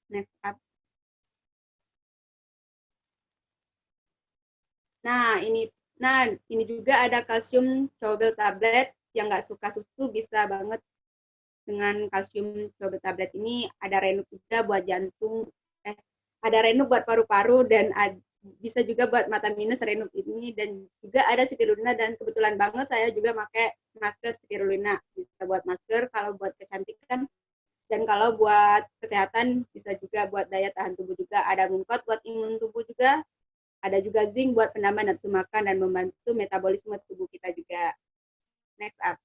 Next up. Nah, ini juga ada kalsium chewable tablet yang nggak suka susu bisa banget dengan kalsium chewable tablet ini. Ada renuk juga buat jantung, ada renuk buat paru-paru dan bisa juga buat mata minus renuk ini, dan juga ada spirulina, dan kebetulan banget saya juga pakai masker spirulina. Bisa buat masker kalau buat kecantikan, dan kalau buat kesehatan bisa juga buat daya tahan tubuh juga. Ada mungkot buat imun tubuh juga. Ada juga zinc buat penambah nafsu makan dan membantu metabolisme tubuh kita juga. Next up.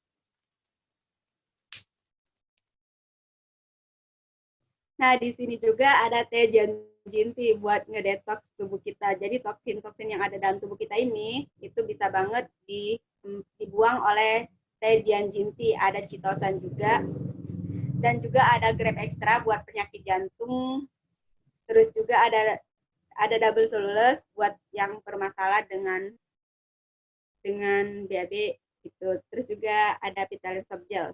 Nah, di sini juga ada teh jinti buat ngedetox tubuh kita. Jadi toksin-toksin yang ada dalam tubuh kita ini itu bisa banget dibuang oleh teh jinti. Ada citosan juga, dan juga ada grab ekstra buat penyakit jantung. Terus juga ada double cellulose buat yang bermasalah dengan BAB gitu. Terus juga ada vitamin soft gel.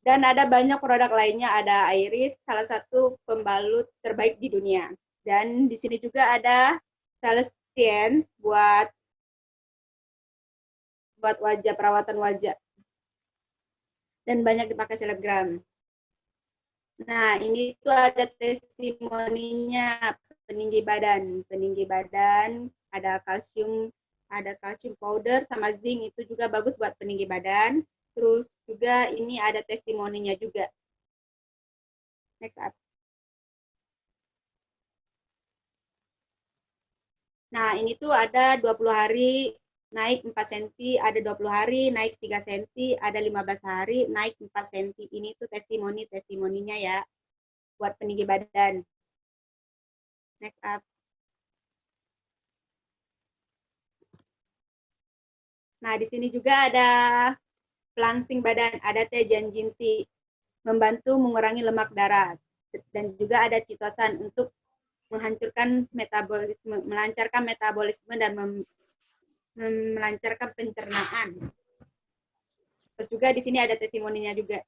Dan ada banyak produk lainnya, ada Iris, salah satu pembalut terbaik di dunia. Dan di sini juga ada Celestine buat wajah, perawatan wajah. Dan banyak dipakai selebgram. Nah, ini tuh ada testimoninya peninggi badan. Peninggi badan ada kalsium powder sama zinc, itu juga bagus buat peninggi badan. Terus juga ini ada testimoninya juga. Next up. Nah, ini tuh ada 20 hari naik 4 cm, ada 20 hari naik 3 cm, ada 15 hari naik 4 cm. Ini tuh testimoninya ya, buat peninggi badan. Next up. Nah, di sini juga ada pelangsing badan, ada teh janjinti, membantu mengurangi lemak darah. Dan juga ada citosan untuk melancarkan metabolisme dan melancarkan pencernaan. Terus juga di sini ada testimoninya juga.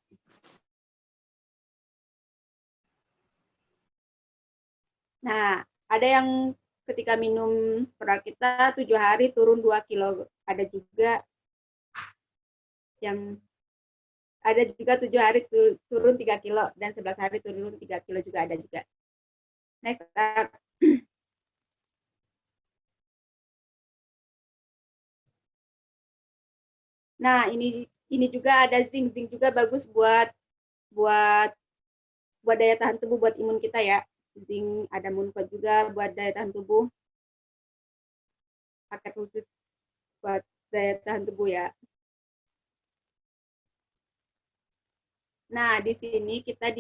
Nah, ada yang ketika minum produk kita 7 hari turun 2 kilo. Yang ada juga 7 hari turun 3 kilo, dan 11 hari turun 3 kilo juga ada juga. Next up. Nah, ini juga ada zinc. Zinc juga bagus buat buat buat daya tahan tubuh, buat imun kita ya. Zinc ada Muncot juga buat daya tahan tubuh. Paket khusus buat daya tahan tubuh ya. Nah, di sini kita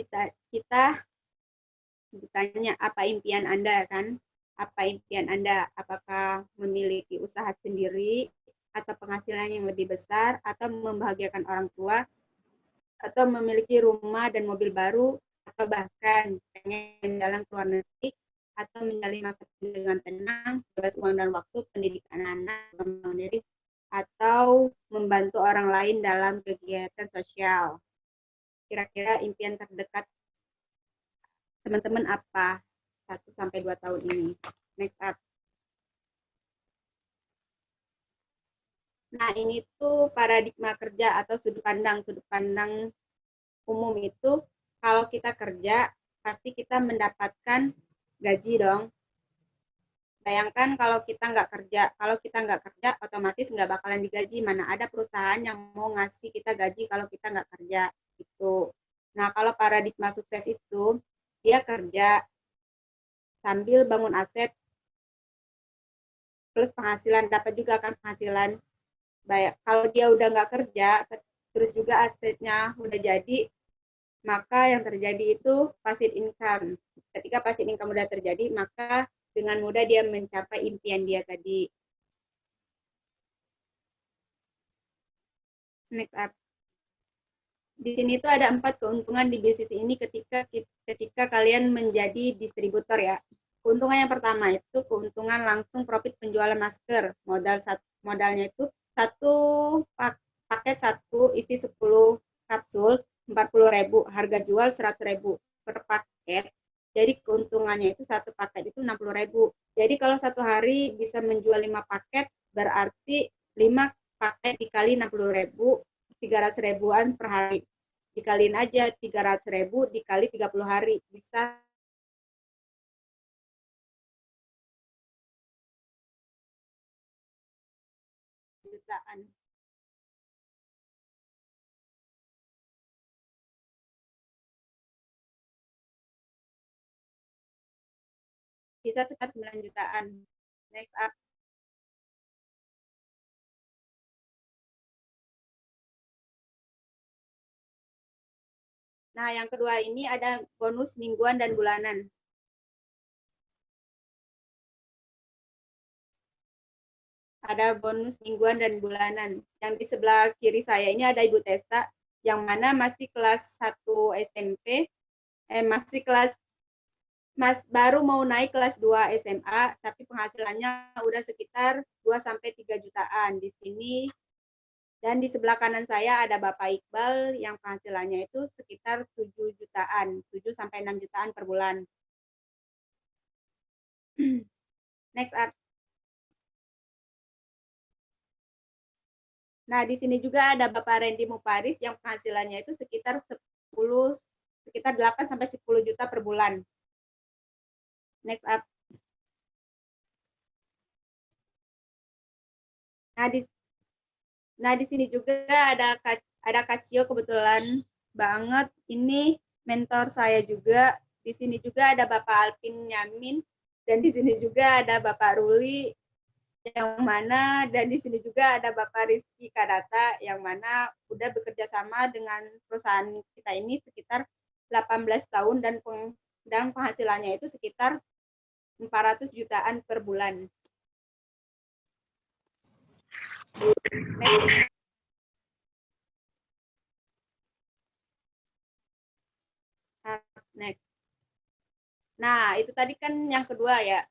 ditanya apa impian Anda kan? Apa impian Anda? Apakah memiliki usaha sendiri atau penghasilan yang lebih besar, atau membahagiakan orang tua, atau memiliki rumah dan mobil baru, atau bahkan pengen jalan ke luar negeri, atau menjalani masa dengan tenang, bebas uang dan waktu, pendidikan anak, mandiri, atau membantu orang lain dalam kegiatan sosial. Kira-kira impian terdekat teman-teman apa 1-2 tahun ini? Next up. Nah, ini tuh paradigma kerja atau sudut pandang umum itu, kalau kita kerja pasti kita mendapatkan gaji dong. Bayangkan kalau kita nggak kerja otomatis nggak bakalan digaji. Mana ada perusahaan yang mau ngasih kita gaji kalau kita nggak kerja itu. Nah, kalau paradigma sukses itu dia kerja sambil bangun aset plus penghasilan, dapat juga kan penghasilan. Kalau dia udah nggak kerja terus juga asetnya udah jadi, maka yang terjadi itu passive income. Ketika passive income udah terjadi, maka dengan mudah dia mencapai impian dia tadi. Next up. Di sini tuh ada 4 keuntungan di bisnis ini ketika kalian menjadi distributor ya. Keuntungan yang pertama itu keuntungan langsung profit penjualan masker. Modalnya itu satu paket satu isi 10 kapsul 40.000, harga jual 100.000 per paket. Jadi keuntungannya itu satu paket itu 60.000. Jadi kalau satu hari bisa menjual 5 paket, berarti 5 paket dikali 60.000, 300 ribuan per hari. Dikaliin aja 300 ribu dikali 30 hari, bisa jutaan. Bisa sekitar 9 jutaan. Next up. Nah, yang kedua ini ada bonus mingguan dan bulanan. Ada bonus mingguan dan bulanan. Yang di sebelah kiri saya ini ada Ibu Testa, yang mana masih kelas 1 SMP, masih kelas baru mau naik kelas 2 SMA, tapi penghasilannya udah sekitar 2 sampai 3 jutaan di sini. Dan di sebelah kanan saya ada Bapak Iqbal yang penghasilannya itu sekitar 7 jutaan, 7 sampai 6 jutaan per bulan. Next up. Nah, di sini juga ada Bapak Randy Muparis yang penghasilannya itu sekitar 8 sampai 10 juta per bulan. Next up. Nah, di sini juga ada Kak Cio, kebetulan banget ini mentor saya juga. Di sini juga ada Bapak Alvin Yamin, dan di sini juga ada Bapak Ruli yang mana, dan di sini juga ada Bapak Rizky Kadata yang mana udah bekerja sama dengan perusahaan kita ini sekitar 18 tahun dan penghasilannya itu sekitar 400 jutaan per bulan. Next. Next. Nah, itu tadi kan yang kedua ya.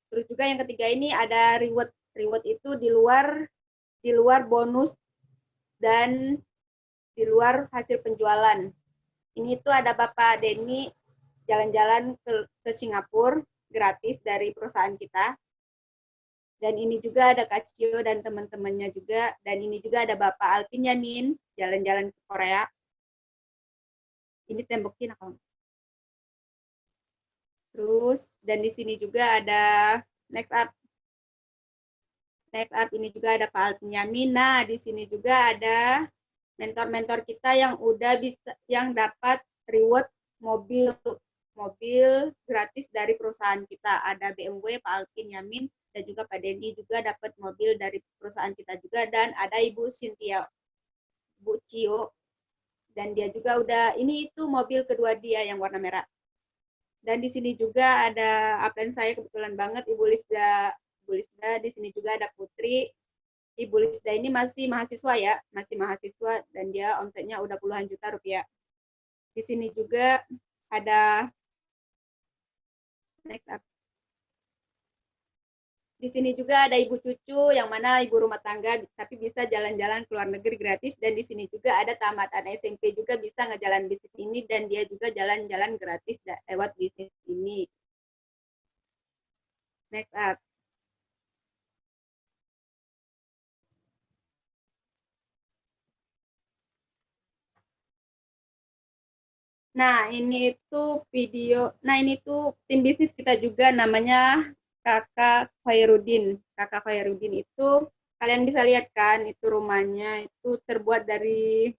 Terus juga yang ketiga ini ada reward. Reward itu di luar bonus dan di luar hasil penjualan. Ini tuh ada Bapak Denny jalan-jalan ke Singapura gratis dari perusahaan kita. Dan ini juga ada Kak Cio dan teman-temannya juga. Dan ini juga ada Bapak Alvin Yamin jalan-jalan ke Korea. Ini tembokin apa? Terus, dan di sini juga ada next up. Next up ini juga ada Pak Alvin Yamin. Nah, di sini juga ada mentor-mentor kita yang udah bisa, yang dapat reward mobil gratis dari perusahaan kita. Ada BMW, Pak Alvin Yamin, dan juga Pak Dedi juga dapat mobil dari perusahaan kita juga. Dan ada Ibu Cynthia, Bu Cio, dan dia juga udah, ini itu mobil kedua dia yang warna merah. Dan di sini juga ada upline saya kebetulan banget, Ibu Lisda. Ibu Lisda, di sini juga ada Putri. Ibu Lisda ini masih mahasiswa ya, masih mahasiswa dan dia omsetnya udah puluhan juta rupiah. Di sini juga ada next up. Di sini juga ada Ibu Cucu yang mana ibu rumah tangga tapi bisa jalan-jalan ke luar negeri gratis, dan di sini juga ada tamatan SMP juga bisa ngejalan bisnis ini dan dia juga jalan-jalan gratis lewat bisnis ini. Next up. Nah, ini itu video. Nah, ini tuh tim bisnis kita juga namanya Kakak Khairuddin. Kakak Khairuddin itu kalian bisa lihat kan, itu rumahnya itu terbuat dari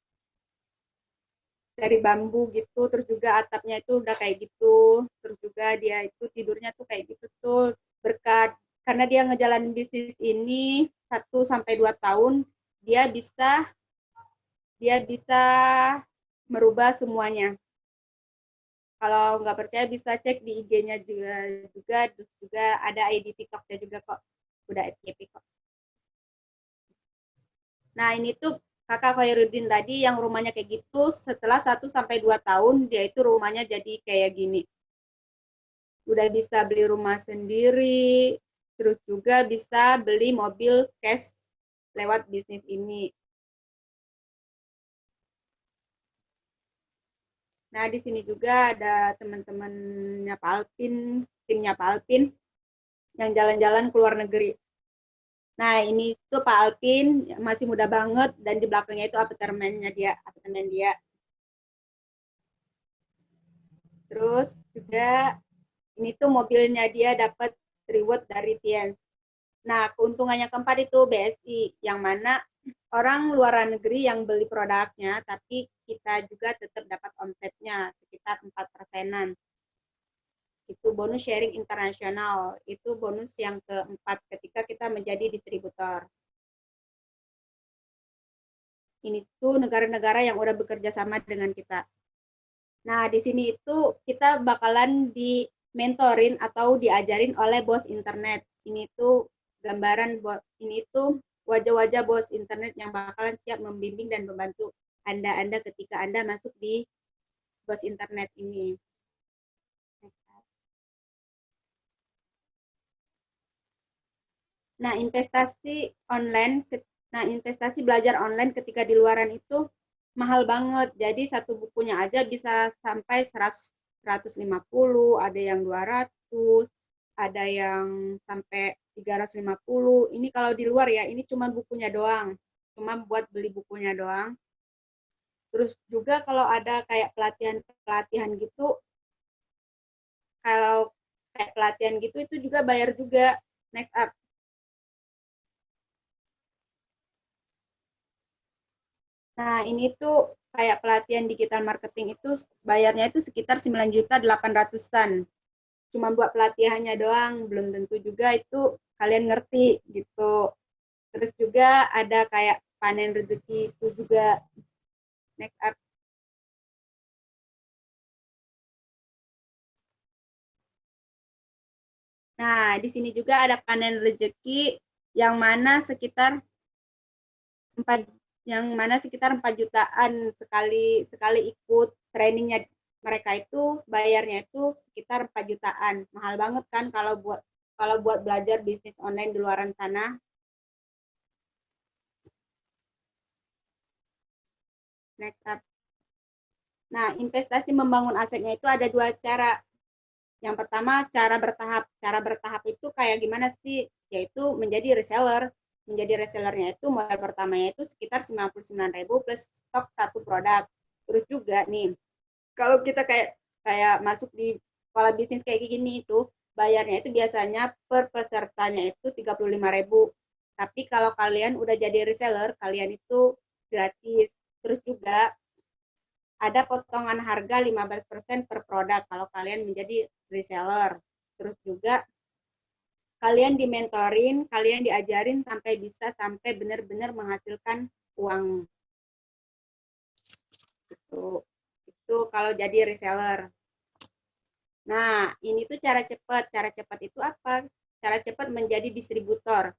bambu gitu, terus juga atapnya itu udah kayak gitu, terus juga dia itu tidurnya tuh kayak gitu tuh berkat karena dia ngejalanin bisnis ini 1 sampai 2 tahun, dia bisa merubah semuanya. Kalau nggak percaya bisa cek di IG-nya juga, terus juga ada ID TikTok-nya juga kok, udah FYP kok. Nah, ini tuh Kakak Khairuddin tadi yang rumahnya kayak gitu, setelah 1 sampai 2 tahun dia itu rumahnya jadi kayak gini. Udah bisa beli rumah sendiri, terus juga bisa beli mobil cash lewat bisnis ini. Nah, di sini juga ada teman-temannya Pak Alpin, timnya Pak Alpin, yang jalan-jalan ke luar negeri. Nah, ini tuh Pak Alpin, masih muda banget, dan di belakangnya itu apartemen dia. Terus juga ini tuh mobilnya dia dapat reward dari Tien. Nah, keuntungannya keempat itu BSI, yang mana orang luar negeri yang beli produknya, tapi kita juga tetap dapat omsetnya sekitar 4%-an. Itu bonus sharing internasional. Itu bonus yang keempat ketika kita menjadi distributor. Ini tuh negara-negara yang udah bekerja sama dengan kita. Nah, di sini itu kita bakalan di mentorin atau diajarin oleh bos internet. Ini tuh gambaran ini tuh wajah-wajah bos internet yang bakalan siap membimbing dan membantu Anda ketika Anda masuk di bos internet ini. Nah, investasi belajar online ketika di luaran itu mahal banget. Jadi satu bukunya aja bisa sampai 150, ada yang 200, ada yang sampai 350. Ini kalau di luar ya, ini cuma bukunya doang. Cuma buat beli bukunya doang. Terus juga kalau ada kayak pelatihan-pelatihan gitu, kalau kayak pelatihan gitu itu juga bayar juga. Next up. Nah, ini tuh kayak pelatihan digital marketing itu bayarnya itu sekitar 9.800.000-an. Cuma buat pelatihannya doang, belum tentu juga itu kalian ngerti gitu. Terus juga ada kayak panen rezeki itu juga. Next up. Nah, di sini juga ada panen rezeki yang mana sekitar 4 4 jutaan sekali sekali ikut trainingnya. Mereka itu bayarnya itu sekitar 4 jutaan. Mahal banget kan kalau buat belajar bisnis online di luaran sana. Next up. Nah, investasi membangun asetnya itu ada dua cara. Yang pertama, cara bertahap. Cara bertahap itu kayak gimana sih? Yaitu menjadi reseller. Menjadi resellernya itu modal pertamanya itu sekitar 99.000 plus stok satu produk. Terus juga nih, kalau kita kayak kayak masuk di sekolah bisnis kayak gini itu bayarnya itu biasanya per pesertanya itu 35.000. Tapi kalau kalian udah jadi reseller, kalian itu gratis. Terus juga ada potongan harga 15% per produk kalau kalian menjadi reseller. Terus juga kalian dimentorin, kalian diajarin sampai bisa sampai benar-benar menghasilkan uang. Itu kalau jadi reseller. Nah, ini tuh cara cepat. Cara cepat itu apa? Cara cepat menjadi distributor.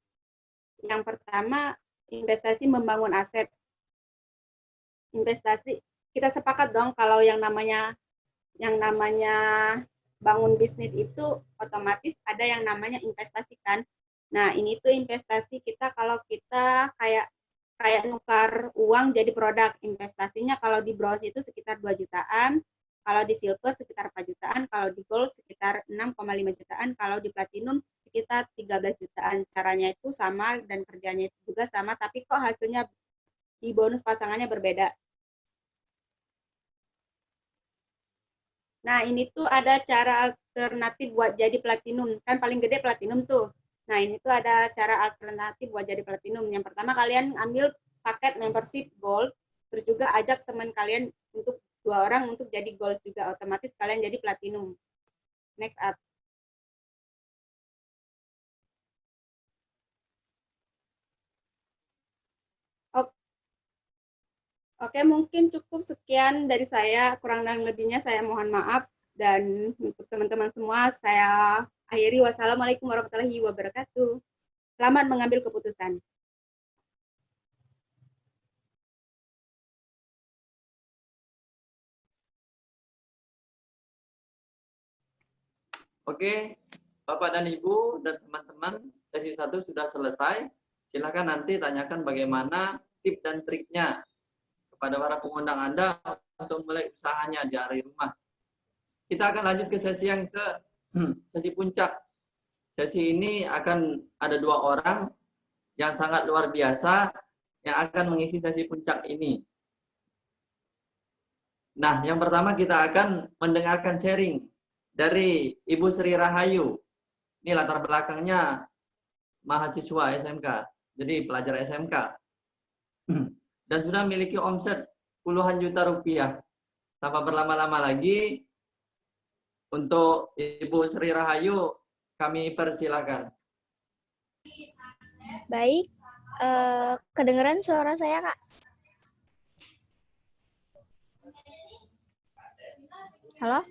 Yang pertama, investasi membangun aset. Investasi, kita sepakat dong kalau yang namanya bangun bisnis itu otomatis ada yang namanya investasi kan. Nah, ini tuh investasi kita kalau kita kayak kayak nukar uang jadi produk. Investasinya kalau di bronze itu sekitar 2 jutaan, kalau di silver sekitar 4 jutaan, kalau di gold sekitar 6,5 jutaan, kalau di platinum sekitar 13 jutaan. Caranya itu sama dan kerjanya itu juga sama, tapi kok hasilnya di bonus pasangannya berbeda. Nah, ini tuh ada cara alternatif buat jadi platinum. Kan paling gede platinum tuh. Nah, ini tuh ada cara alternatif buat jadi platinum. Yang pertama kalian ambil paket membership gold, terus juga ajak teman kalian untuk 2 orang untuk jadi gold juga. Otomatis kalian jadi platinum. Next up. Oke, mungkin cukup sekian dari saya. Kurang dan lebihnya saya mohon maaf. Dan untuk teman-teman semua, saya akhiri. Wassalamualaikum warahmatullahi wabarakatuh. Selamat mengambil keputusan. Oke, Bapak dan Ibu dan teman-teman, sesi 1 sudah selesai. Silakan nanti tanyakan bagaimana tips dan triknya kepada para pengundang Anda untuk mulai usahanya dari rumah. Kita akan lanjut ke sesi yang sesi puncak. Sesi ini akan ada 2 orang yang sangat luar biasa yang akan mengisi sesi puncak ini. Nah, yang pertama kita akan mendengarkan sharing dari Ibu Sri Rahayu. Ini latar belakangnya mahasiswa SMK, jadi pelajar SMK. Dan sudah memiliki omset puluhan juta rupiah. Tanpa berlama-lama lagi, untuk Ibu Sri Rahayu, kami persilakan. Baik, kedengeran suara saya, Kak? Halo?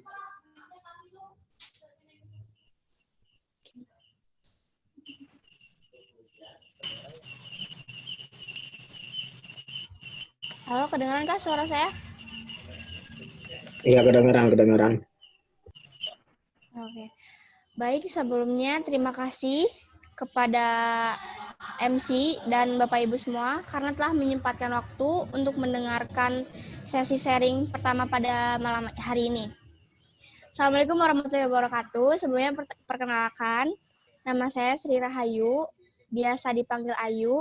Halo, kedengeran Kak suara saya? Iya, kedengeran. Oke. Baik, sebelumnya terima kasih kepada MC dan Bapak Ibu semua karena telah menyempatkan waktu untuk mendengarkan sesi sharing pertama pada malam hari ini. Assalamualaikum warahmatullahi wabarakatuh. Sebelumnya perkenalkan, nama saya Sri Rahayu, biasa dipanggil Ayu.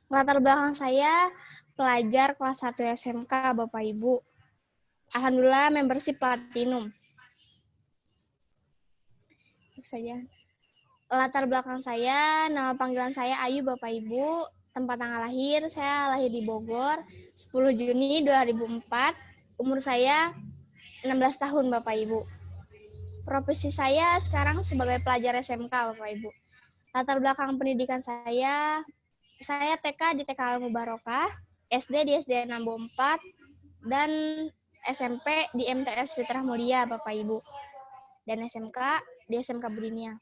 Latar belakang saya pelajar kelas 1 SMK, Bapak Ibu. Alhamdulillah membership Platinum. Saja. Latar belakang saya, nama panggilan saya Ayu, Bapak Ibu. Tempat tanggal lahir, saya lahir di Bogor, 10 Juni 2004. Umur saya 16 tahun, Bapak Ibu. Profesi saya sekarang sebagai pelajar SMK, Bapak Ibu. Latar belakang pendidikan saya TK di TK Al-Mubarokah, SD di SD 64, dan SMP di MTS Fitrah Mulia, Bapak Ibu. Dan SMK di SMK Budinia.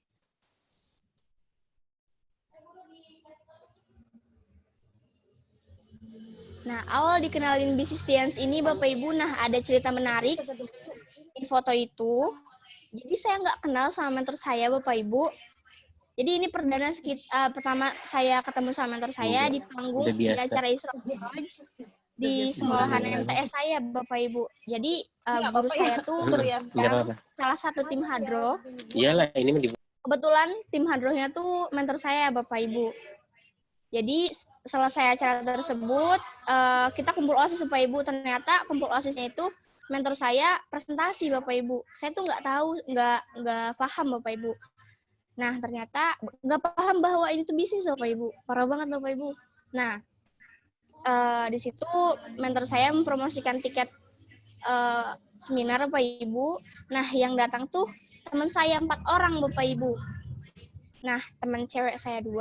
Nah, awal dikenalin bisnis dance ini, Bapak Ibu, ada cerita menarik di foto itu. Jadi saya nggak kenal sama mentor saya, Bapak Ibu. Jadi ini pertama saya ketemu sama mentor saya di panggung di acara Isra Mi'raj di sekolahan MTS saya, Bapak Ibu. Jadi guru saya tuh salah satu tim hadroh. Iyalah, ini Kebetulan tim hadrohnya tuh mentor saya, Bapak Ibu. Jadi selesai acara tersebut, kita kumpul OSIS, Bapak Ibu. Ternyata kumpul OSISnya itu mentor saya presentasi, Bapak Ibu. Saya tuh nggak tahu, nggak paham, Bapak Ibu. Nah, ternyata nggak paham bahwa ini tuh bisnis, Bapak Ibu. Parah banget, Bapak Ibu. Nah, di situ mentor saya mempromosikan tiket seminar, Bapak Ibu. Nah, yang datang tuh teman saya 4 orang, Bapak Ibu. Nah, teman cewek saya 2,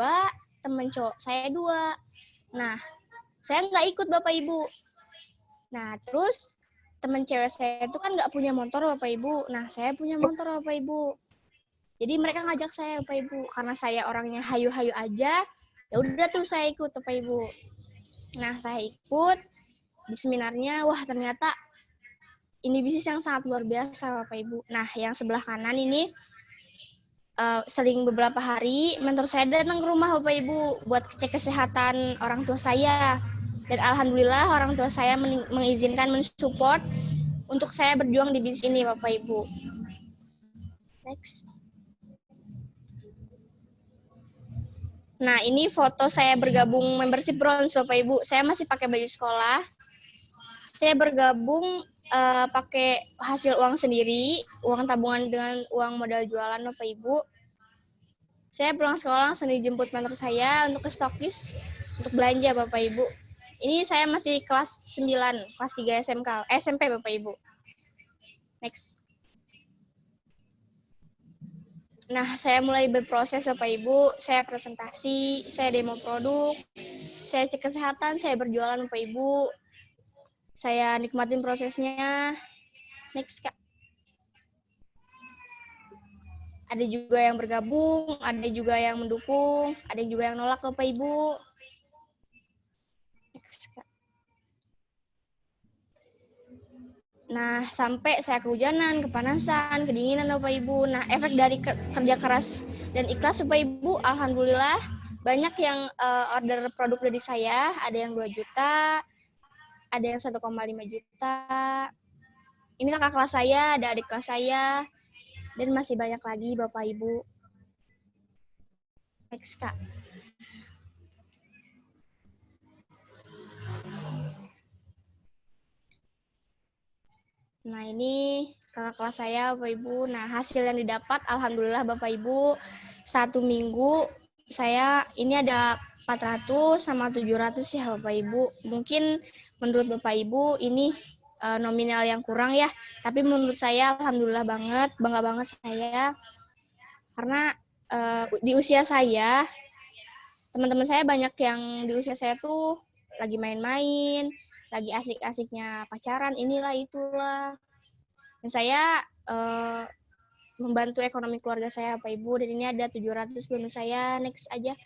teman cowok saya 2. Nah, saya nggak ikut, Bapak Ibu. Nah, terus teman cewek saya itu kan nggak punya motor, Bapak Ibu. Nah, saya punya motor, Bapak Ibu. Jadi mereka ngajak saya, Bapak Ibu. Karena saya orangnya hayu-hayu aja, ya udah tuh saya ikut, Bapak Ibu. Nah, saya ikut di seminarnya. Wah, ternyata ini bisnis yang sangat luar biasa, Bapak Ibu. Nah, yang sebelah kanan ini seling beberapa hari mentor saya datang ke rumah, Bapak Ibu, buat cek kesehatan orang tua saya. Dan alhamdulillah orang tua saya mengizinkan, mensupport untuk saya berjuang di bisnis ini, Bapak Ibu. Next. Nah, ini foto saya bergabung membership bronze, Bapak Ibu. Saya masih pakai baju sekolah. Saya bergabung pakai hasil uang sendiri, uang tabungan dengan uang modal jualan, Bapak Ibu. Saya pulang sekolah langsung dijemput mentor saya untuk ke stokis untuk belanja, Bapak Ibu. Ini saya masih kelas 9, kelas 3 SMP, Bapak Ibu. Next. Nah, saya mulai berproses, Bapak Ibu. Saya presentasi, saya demo produk, saya cek kesehatan, saya berjualan, Bapak Ibu. Saya nikmatin prosesnya. Next, Kak. Ada juga yang bergabung, ada juga yang mendukung, ada juga yang nolak, Bapak Ibu. Next, Kak. Nah, sampai saya kehujanan, kepanasan, kedinginan, Bapak Ibu. Nah, efek dari kerja keras dan ikhlas, Bapak Ibu, alhamdulillah banyak yang order produk dari saya. Ada yang 2 juta, ada yang 1,5 juta. Ini kakak kelas saya, ada adik kelas saya, dan masih banyak lagi Bapak Ibu. Next, Kak. Nah, ini kakak kelas saya, Bapak Ibu. Nah, hasil yang didapat, alhamdulillah Bapak Ibu, 1 minggu saya ini ada 400 sama 700 ya Bapak Ibu. Mungkin menurut Bapak Ibu ini nominal yang kurang ya, tapi menurut saya alhamdulillah banget, bangga banget saya. Karena di usia saya, teman-teman saya banyak yang di usia saya tuh lagi main-main, lagi asik-asiknya pacaran, inilah itulah. Dan saya membantu ekonomi keluarga saya, Bapak Ibu, dan ini ada 700 bonus saya. Next aja.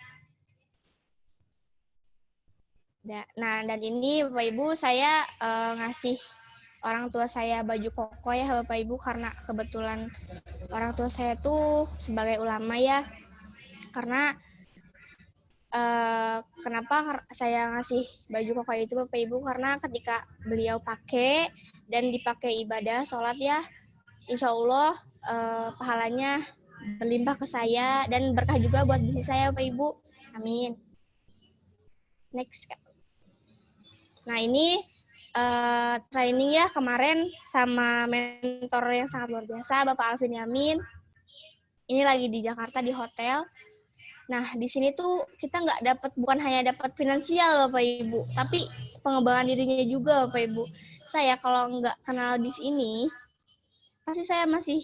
Nah, dan ini Bapak Ibu saya ngasih orang tua saya baju koko ya Bapak Ibu, karena kebetulan orang tua saya tuh sebagai ulama ya. Karena kenapa saya ngasih baju koko itu Bapak Ibu, karena ketika beliau pakai dan dipakai ibadah sholat ya, insya Allah pahalanya berlimpah ke saya dan berkah juga buat bisnis saya Bapak Ibu. Amin. Next, Kak. Nah, ini training ya kemarin sama mentor yang sangat luar biasa, Bapak Alvin Yamin. Ini lagi di Jakarta di hotel. Nah, di sini tuh kita nggak dapat, bukan hanya dapat finansial Bapak Ibu, tapi pengembangan dirinya juga Bapak Ibu. Saya kalau nggak kenal bis ini, pasti saya masih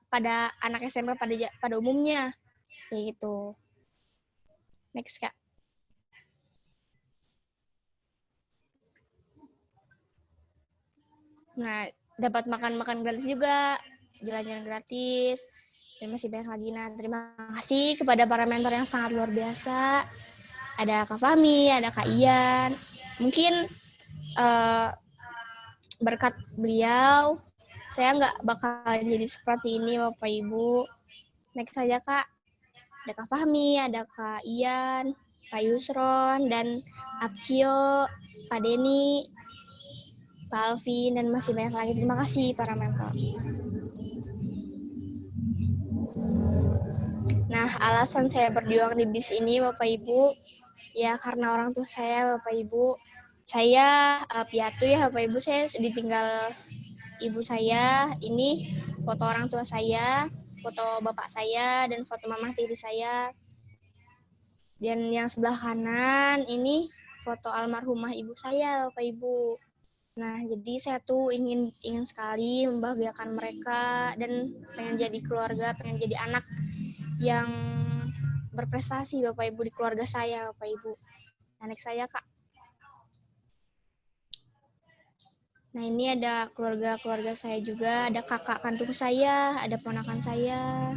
pada anak SMP pada umumnya, kayak gitu. Next, Kak. Nah, dapat makan gratis juga, jalan-jalan gratis, dan masih banyak lagi. Nah, terima kasih kepada para mentor yang sangat luar biasa. Ada Kak Fahmi, ada Kak Ian. Mungkin berkat beliau, saya nggak bakal jadi seperti ini, Bapak Ibu. Next saja, Kak. Ada Kak Fahmi, ada Kak Ian, Pak Yusron, dan Apcio, Pak Denny, Pak Alvin, dan masih banyak lagi. Terima kasih para mentor. Nah, alasan saya berjuang di bis ini, Bapak Ibu, ya karena orang tua saya, Bapak Ibu. Saya piatu ya, Bapak Ibu. Saya ditinggal ibu saya. Ini foto orang tua saya, foto bapak saya, dan foto mama tiri saya. Dan yang sebelah kanan ini foto almarhumah ibu saya, Bapak Ibu. Nah, jadi saya tuh ingin sekali membahagiakan mereka dan pengen jadi keluarga, pengen jadi anak yang berprestasi Bapak Ibu di keluarga saya, Bapak Ibu. Nah, next saya, Kak. Nah, ini ada keluarga saya juga, ada kakak kandung saya, ada ponakan saya,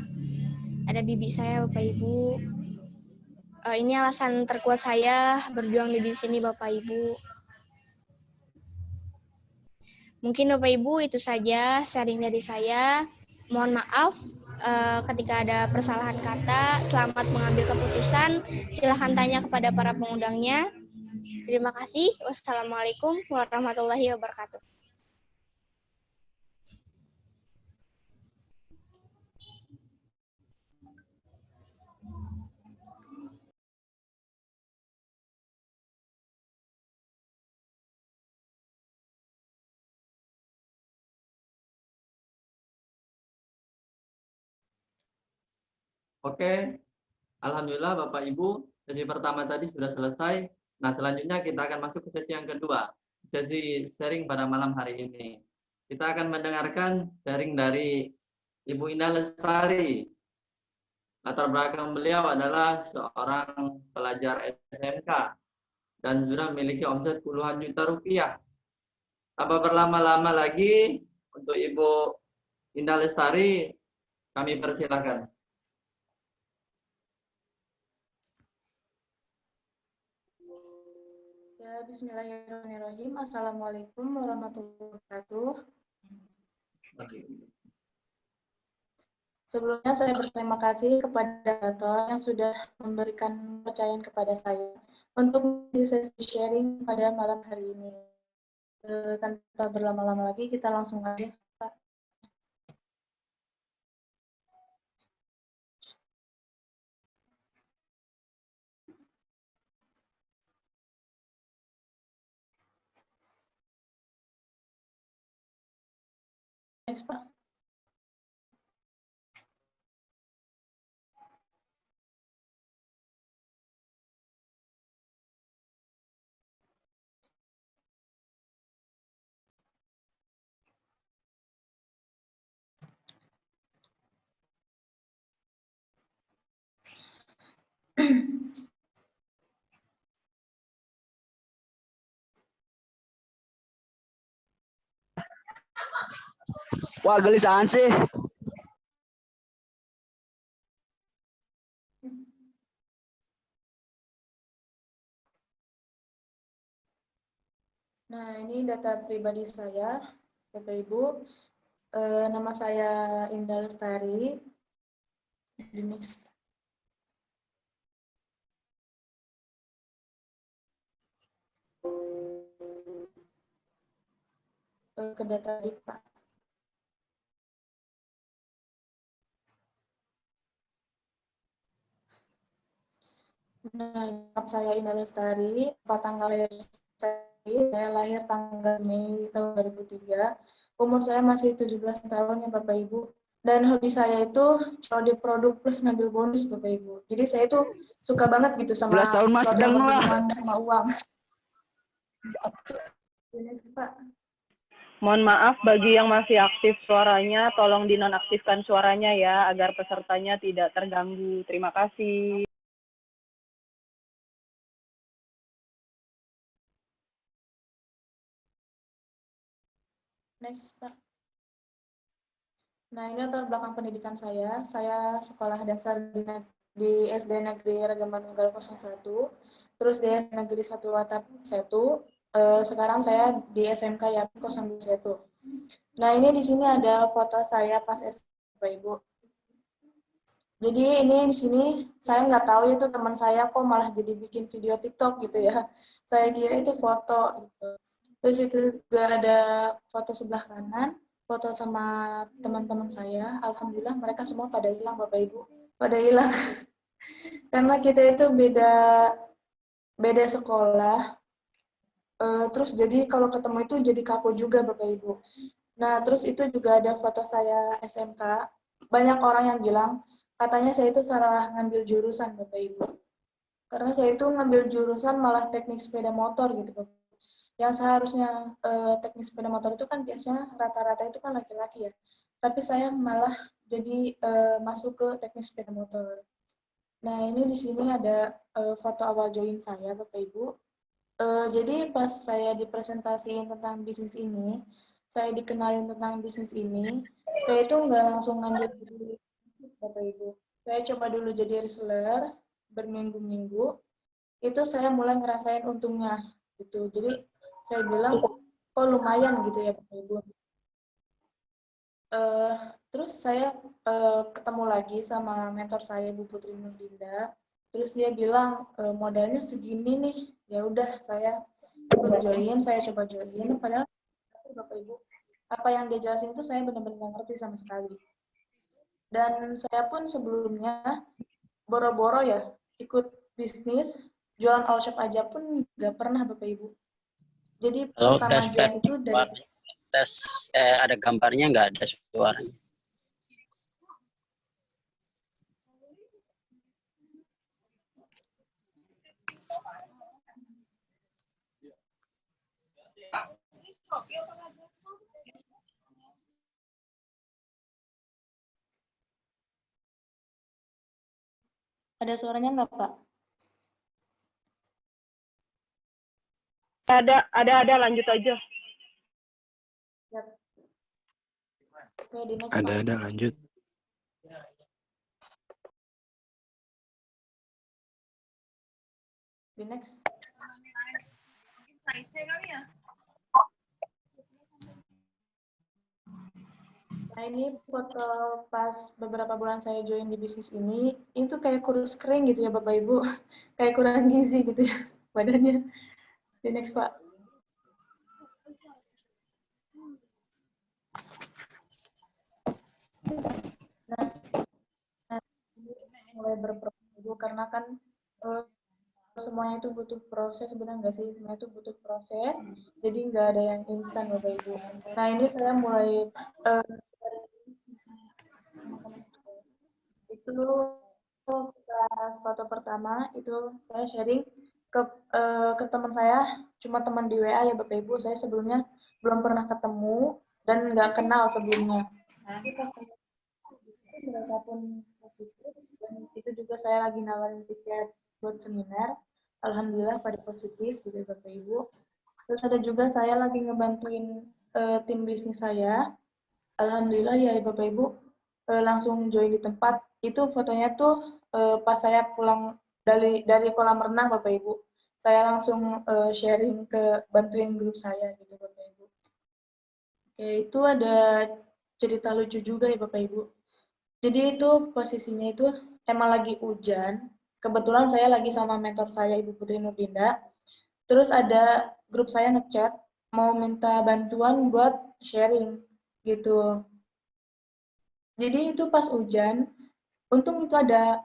ada bibi saya, Bapak Ibu. Ini alasan terkuat saya berjuang di sini, Bapak Ibu. Mungkin Bapak Ibu itu saja sharing dari saya. Mohon maaf ketika ada persalahan kata. Selamat mengambil keputusan. Silahkan tanya kepada para pengundangnya. Terima kasih. Wassalamualaikum warahmatullahi wabarakatuh. Oke, alhamdulillah Bapak Ibu, sesi pertama tadi sudah selesai. Nah, selanjutnya kita akan masuk ke sesi yang kedua, sesi sharing pada malam hari ini. Kita akan mendengarkan sharing dari Ibu Indah Lestari. Latar belakang beliau adalah seorang pelajar SMK dan sudah memiliki omset puluhan juta rupiah. Tanpa berlama-lama lagi, untuk Ibu Indah Lestari, kami persilahkan. Ya, bismillahirrahmanirrahim. Assalamualaikum warahmatullahi wabarakatuh. Sebelumnya saya berterima kasih kepada Dato yang sudah memberikan kepercayaan kepada saya untuk mengisi sesi sharing pada malam hari ini. Tanpa berlama-lama lagi, kita langsung aja, Pak. Next, Pak. Wah, gelisahan sih. Nah, ini data pribadi saya, Bapak Ibu. Nama saya Indah Lestari. Di next. Ke data di Pak. Nah, nama saya Indah Lestari. Tanggal lahir saya lahir tanggal Mei tahun 2003. Umur saya masih 17 tahun ya Bapak Ibu. Dan hobi saya itu COD produk plus ngambil bonus Bapak Ibu. Jadi saya itu suka banget gitu sama 17 tahun Mas, sedang lah. Sama uang. Pak. Mohon maaf bagi yang masih aktif suaranya, tolong dinonaktifkan suaranya ya, agar pesertanya tidak terganggu. Terima kasih. Next, Pak. Nah, ini latar belakang pendidikan saya. Saya sekolah dasar di SD Negeri Ragaman Nunggal 01, terus di SD Negeri 1 Atap 1. Sekarang saya di SMK Yapi 01. Nah, ini di sini ada foto saya pas SD, Bapak Ibu. Jadi ini di sini saya nggak tahu itu teman saya kok malah jadi bikin video TikTok gitu ya. Saya kira itu foto gitu. Terus itu juga ada foto sebelah kanan, foto sama teman-teman saya. Alhamdulillah mereka semua pada hilang Bapak Ibu. Pada hilang. Karena kita itu beda sekolah. Terus jadi kalau ketemu itu jadi kaku juga Bapak Ibu. Nah, terus itu juga ada foto saya SMK. Banyak orang yang bilang katanya saya itu salah ngambil jurusan Bapak Ibu. Karena saya itu ngambil jurusan malah teknik sepeda motor gitu Bapak. Yang seharusnya teknik sepeda motor itu kan biasanya rata-rata itu kan laki-laki ya. Tapi saya malah jadi masuk ke teknik sepeda motor. Nah, ini di sini ada foto awal join saya Bapak Ibu. Jadi pas saya dipresentasiin tentang bisnis ini, saya dikenalin tentang bisnis ini, saya itu nggak langsung ngambil dulu, Bapak Ibu. Saya coba dulu jadi reseller berminggu-minggu, itu saya mulai ngerasain untungnya gitu. Jadi saya bilang, kok lumayan gitu ya Bapak Ibu. Terus saya ketemu lagi sama mentor saya Bu Putri Nurdinda. Terus dia bilang modalnya segini nih, ya udah saya ikut join, saya coba join. Padahal Bapak Ibu, apa yang dia jelasin itu saya benar-benar nggak ngerti sama sekali. Dan saya pun sebelumnya boro-boro ya ikut bisnis, jualan all shop aja pun nggak pernah Bapak Ibu. Jadi pertama jualan itu dari ada gambarnya nggak ada suaranya. Ada suaranya nggak Pak? Ada, lanjut aja. Yep. Oke, di next Ada, lanjut. Di next. Nah, ini foto pas beberapa bulan saya join di bisnis ini, itu kayak kurus kering gitu ya Bapak Ibu. Kayak kurang gizi gitu ya badannya. Di next Pak. Nah, mulai berproses dulu karena kan semuanya itu butuh proses, benar nggak sih? Semuanya itu butuh proses, jadi nggak ada yang instan, Bapak Ibu. Nah, ini saya mulai itu foto pertama itu saya sharing ke teman saya, cuma teman di WA ya Bapak Ibu. Saya sebelumnya belum pernah ketemu dan nggak kenal sebelumnya. Tapi pas mereka pun positif dan itu juga saya lagi nawarin tiket buat seminar. Alhamdulillah pada positif gitu Bapak Ibu. Terus ada juga saya lagi ngebantuin tim bisnis saya. Alhamdulillah ya Bapak Ibu langsung join di tempat. Itu fotonya tuh pas saya pulang dari kolam renang Bapak Ibu. Saya langsung sharing ke bantuin grup saya gitu Bapak Ibu. Oke, itu ada cerita lucu juga ya Bapak Ibu. Jadi itu posisinya itu emang lagi hujan. Kebetulan saya lagi sama mentor saya Ibu Putri Nurdinda. Terus ada grup saya ngechat mau minta bantuan buat sharing gitu. Jadi itu pas hujan, untung itu ada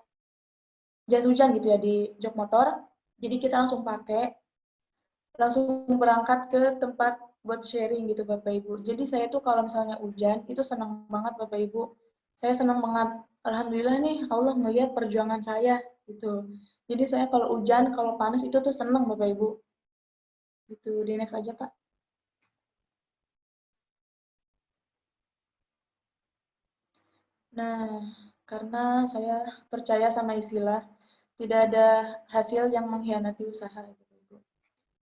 jas hujan gitu ya di jok motor. Jadi kita langsung pakai, langsung berangkat ke tempat buat sharing gitu Bapak Ibu. Jadi saya tuh kalau misalnya hujan itu senang banget Bapak Ibu. Saya senang banget. Alhamdulillah nih Allah melihat perjuangan saya gitu. Jadi saya kalau hujan, kalau panas itu tuh senang Bapak Ibu. Gitu. Di next aja Kak. Nah, karena saya percaya sama istilah tidak ada hasil yang mengkhianati usaha.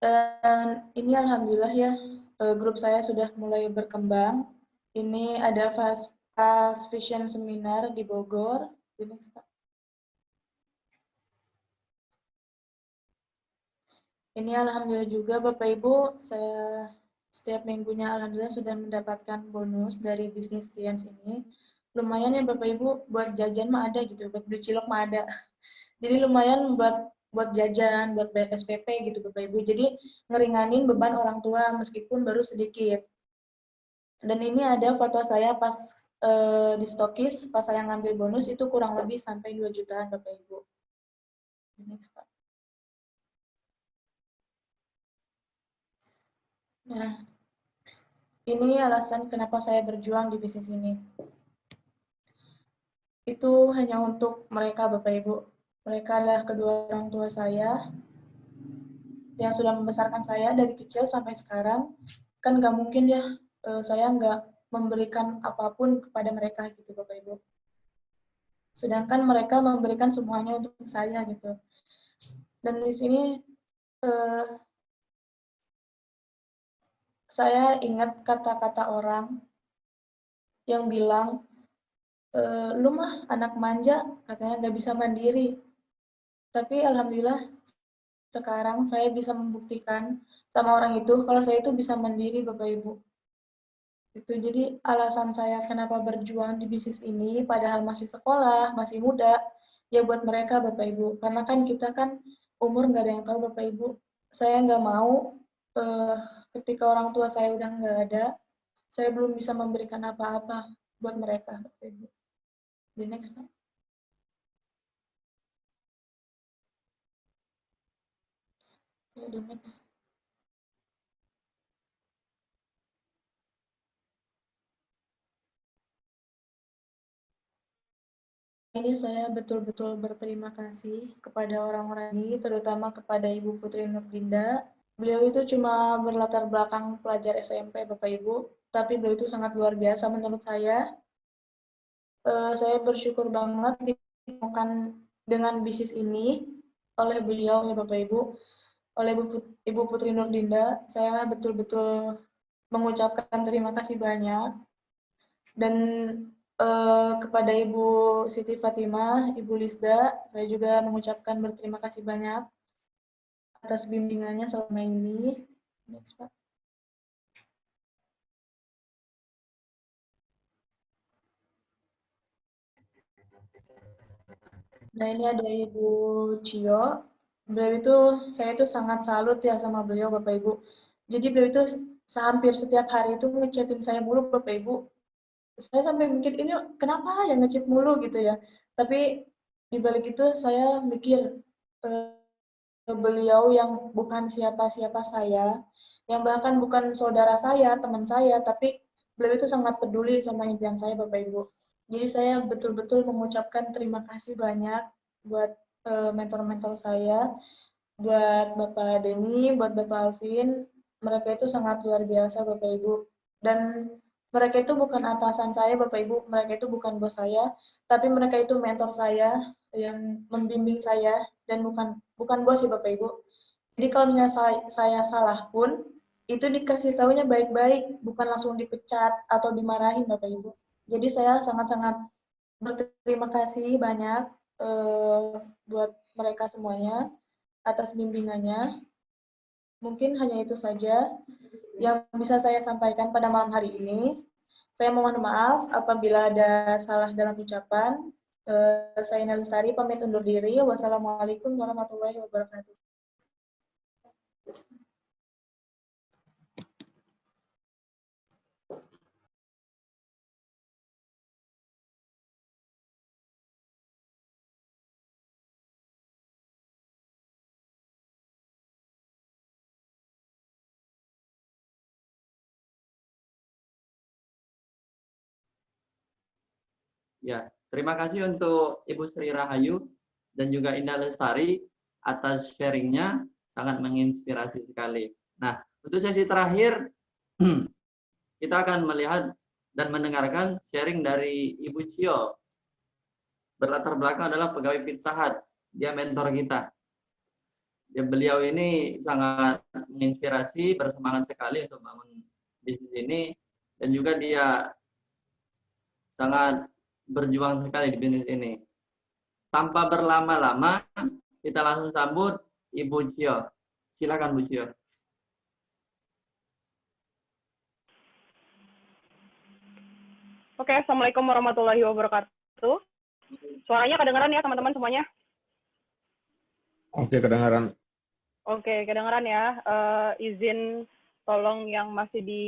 Dan ini alhamdulillah ya, grup saya sudah mulai berkembang. Ini ada Fast Vision Seminar di Bogor. Ini alhamdulillah juga Bapak Ibu, saya setiap minggunya alhamdulillah sudah mendapatkan bonus dari bisnis Tians ini. Lumayan ya Bapak Ibu, buat jajan mah ada gitu, buat beli cilok mah ada. Jadi lumayan buat jajan, buat bayar SPP gitu Bapak Ibu. Jadi ngeringanin beban orang tua meskipun baru sedikit. Dan ini ada foto saya pas di Stokis, pas saya ngambil bonus itu kurang lebih sampai 2 jutaan Bapak Ibu. Next, Pak. Nah, ini alasan kenapa saya berjuang di bisnis ini. Itu hanya untuk mereka Bapak Ibu. Mereka adalah kedua orang tua saya yang sudah membesarkan saya dari kecil sampai sekarang. Kan nggak mungkin ya saya nggak memberikan apapun kepada mereka gitu Bapak Ibu. Sedangkan mereka memberikan semuanya untuk saya gitu. Dan di sini saya ingat kata-kata orang yang bilang, lu mah anak manja, katanya nggak bisa mandiri. Tapi alhamdulillah sekarang saya bisa membuktikan sama orang itu kalau saya itu bisa mandiri Bapak Ibu. Itu jadi alasan saya kenapa berjuang di bisnis ini padahal masih sekolah, masih muda, ya buat mereka Bapak Ibu. Karena kan kita kan umur nggak ada yang tahu Bapak Ibu. Saya nggak mau ketika orang tua saya udah nggak ada, saya belum bisa memberikan apa-apa buat mereka Bapak Ibu. The next Pak. Okay, the next. Ini saya betul-betul berterima kasih kepada orang-orang ini, terutama kepada Ibu Putri Nurdinda. Beliau itu cuma berlatar belakang pelajar SMP, Bapak Ibu, tapi beliau itu sangat luar biasa menurut saya. Saya bersyukur banget ditemukan dengan bisnis ini oleh beliau, ya Bapak Ibu, oleh Ibu Putri Nurdinda. Saya betul-betul mengucapkan terima kasih banyak. Dan kepada Ibu Siti Fatimah, Ibu Lisda, saya juga mengucapkan berterima kasih banyak atas bimbingannya selama ini. Next, Pak. Nah, ini ada Ibu Cio. Beliau itu, saya itu sangat salut ya sama beliau, Bapak Ibu. Jadi beliau itu hampir setiap hari itu ngechatin saya mulu, Bapak Ibu. saya sampai mikir ini kenapa yang nge-cheat mulu gitu ya. Tapi di balik itu saya mikir beliau yang bukan siapa-siapa saya, yang bahkan bukan saudara saya, teman saya, tapi beliau itu sangat peduli sama impian saya, Bapak Ibu. Jadi saya betul-betul mengucapkan terima kasih banyak buat mentor-mentor saya, buat Bapak Denny, buat Bapak Alvin. Mereka itu sangat luar biasa, Bapak Ibu. Dan mereka itu bukan atasan saya, Bapak Ibu. Mereka itu bukan bos saya, tapi mereka itu mentor saya yang membimbing saya, dan bukan bos ya, Bapak Ibu. Jadi kalau misalnya saya salah pun, itu dikasih tahunya baik-baik, bukan langsung dipecat atau dimarahin, Bapak Ibu. Jadi saya sangat-sangat berterima kasih banyak buat mereka semuanya atas bimbingannya. Mungkin hanya itu saja yang bisa saya sampaikan pada malam hari ini. Saya mohon maaf apabila ada salah dalam ucapan. Saya Ina Lestari, pamit undur diri. Wassalamualaikum warahmatullahi wabarakatuh. Ya, terima kasih untuk Ibu Sri Rahayu dan juga Indah Lestari atas sharingnya, sangat menginspirasi sekali. Nah, untuk sesi terakhir, kita akan melihat dan mendengarkan sharing dari Ibu Cio. Berlatar belakang adalah pegawai Pizza Hut, dia mentor kita. Beliau ini sangat menginspirasi, bersemangat sekali untuk bangun bisnis ini, dan juga dia sangat berjuang sekali di bisnis ini. Tanpa berlama-lama, kita langsung sambut Ibu Cio. Silakan Bu Cio. Oke, Assalamualaikum warahmatullahi wabarakatuh. Suaranya kedengaran ya teman-teman semuanya? Oke, kedengaran. Oke, kedengaran ya. Izin tolong yang masih di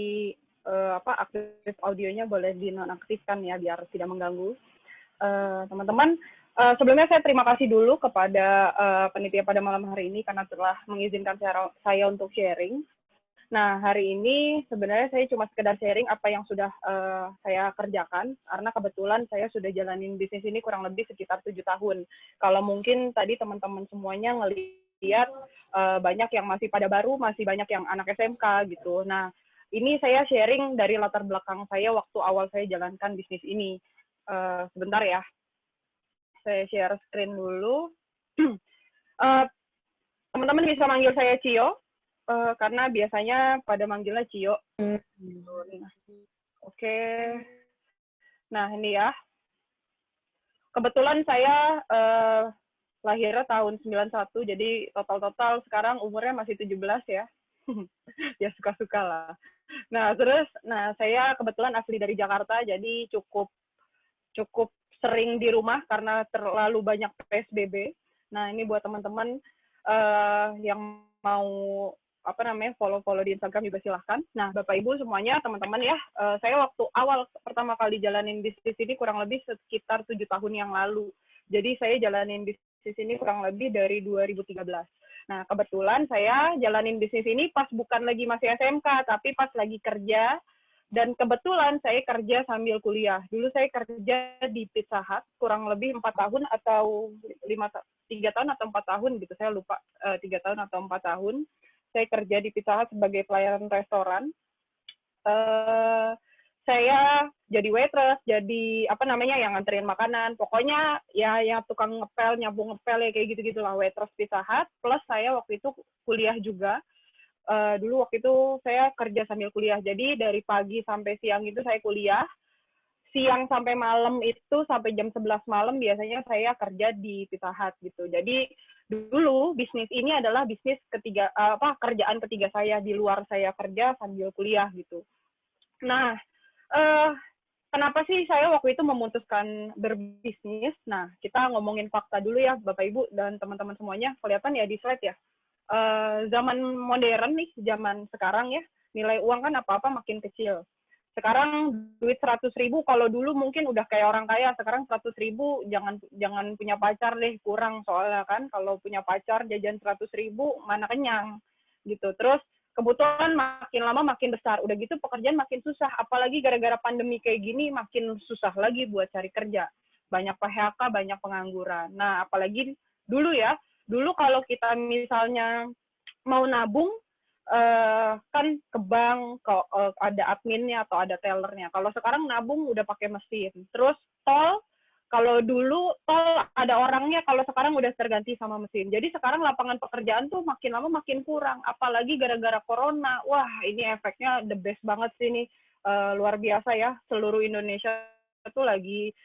aktif audionya boleh dinonaktifkan ya biar tidak mengganggu. Teman-teman, sebelumnya saya terima kasih dulu kepada panitia pada malam hari ini karena telah mengizinkan saya untuk sharing. Nah, hari ini sebenarnya saya cuma sekedar sharing apa yang sudah saya kerjakan, karena kebetulan saya sudah jalanin bisnis ini kurang lebih sekitar 7 tahun. Kalau mungkin tadi teman-teman semuanya ngelihat banyak yang masih pada baru, masih banyak yang anak SMK gitu. Nah, ini saya sharing dari latar belakang saya waktu awal saya jalankan bisnis ini. Sebentar ya, saya share screen dulu. Teman-teman bisa manggil saya Cio, karena biasanya pada manggilnya Cio. Oke. Nah, ini ya. Kebetulan saya lahirnya tahun 91, jadi total-total sekarang umurnya masih 17 ya. Ya suka-suka lah. Nah, saya kebetulan asli dari Jakarta, jadi cukup sering di rumah karena terlalu banyak PSBB. Nah, ini buat teman-teman yang mau follow di Instagram juga silahkan. Nah, Bapak Ibu semuanya, teman-teman ya, saya waktu awal pertama kali jalanin bisnis ini kurang lebih sekitar 7 tahun yang lalu. Jadi saya jalanin bisnis ini kurang lebih dari 2013. Nah, kebetulan saya jalanin bisnis ini pas bukan lagi masih SMK, tapi pas lagi kerja, dan kebetulan saya kerja sambil kuliah. Dulu saya kerja di Pizza Hut, kurang lebih 4 tahun atau 3 tahun atau 4 tahun gitu, saya lupa 3 tahun atau 4 tahun. Saya kerja di Pizza Hut sebagai pelayan restoran. Saya jadi waitress, jadi yang nganterin makanan. Pokoknya ya yang tukang ngepel, nyabu ngepel ya kayak gitu-gitulah, waitress Pizza Hut. Plus saya waktu itu kuliah juga. Dulu waktu itu saya kerja sambil kuliah. Jadi dari pagi sampai siang itu saya kuliah. Siang sampai malam itu sampai jam 11 malam biasanya saya kerja di Pizza Hut gitu. Jadi dulu bisnis ini adalah bisnis kerjaan ketiga saya di luar saya kerja sambil kuliah gitu. Nah, kenapa sih saya waktu itu memutuskan berbisnis? Nah, kita ngomongin fakta dulu ya, Bapak Ibu dan teman-teman semuanya. Kelihatan ya di slide ya. Zaman modern nih, zaman sekarang ya, nilai uang kan apa-apa makin kecil. Sekarang duit 100.000, kalau dulu mungkin udah kayak orang kaya, sekarang 100.000 jangan punya pacar deh, kurang soalnya kan. Kalau punya pacar jajan 100.000 mana kenyang gitu. Terus kebutuhan makin lama makin besar. Udah gitu pekerjaan makin susah. Apalagi gara-gara pandemi kayak gini makin susah lagi buat cari kerja. Banyak PHK, banyak pengangguran. Nah, apalagi dulu ya, dulu kalau kita misalnya mau nabung, kan ke bank, ada adminnya atau ada tellernya. Kalau sekarang nabung udah pakai mesin. Terus tol, kalau dulu tol ada orangnya, kalau sekarang udah terganti sama mesin. Jadi sekarang lapangan pekerjaan tuh makin lama makin kurang. Apalagi gara-gara corona. Wah, ini efeknya the best banget sih ini. Luar biasa ya, seluruh Indonesia tuh lagi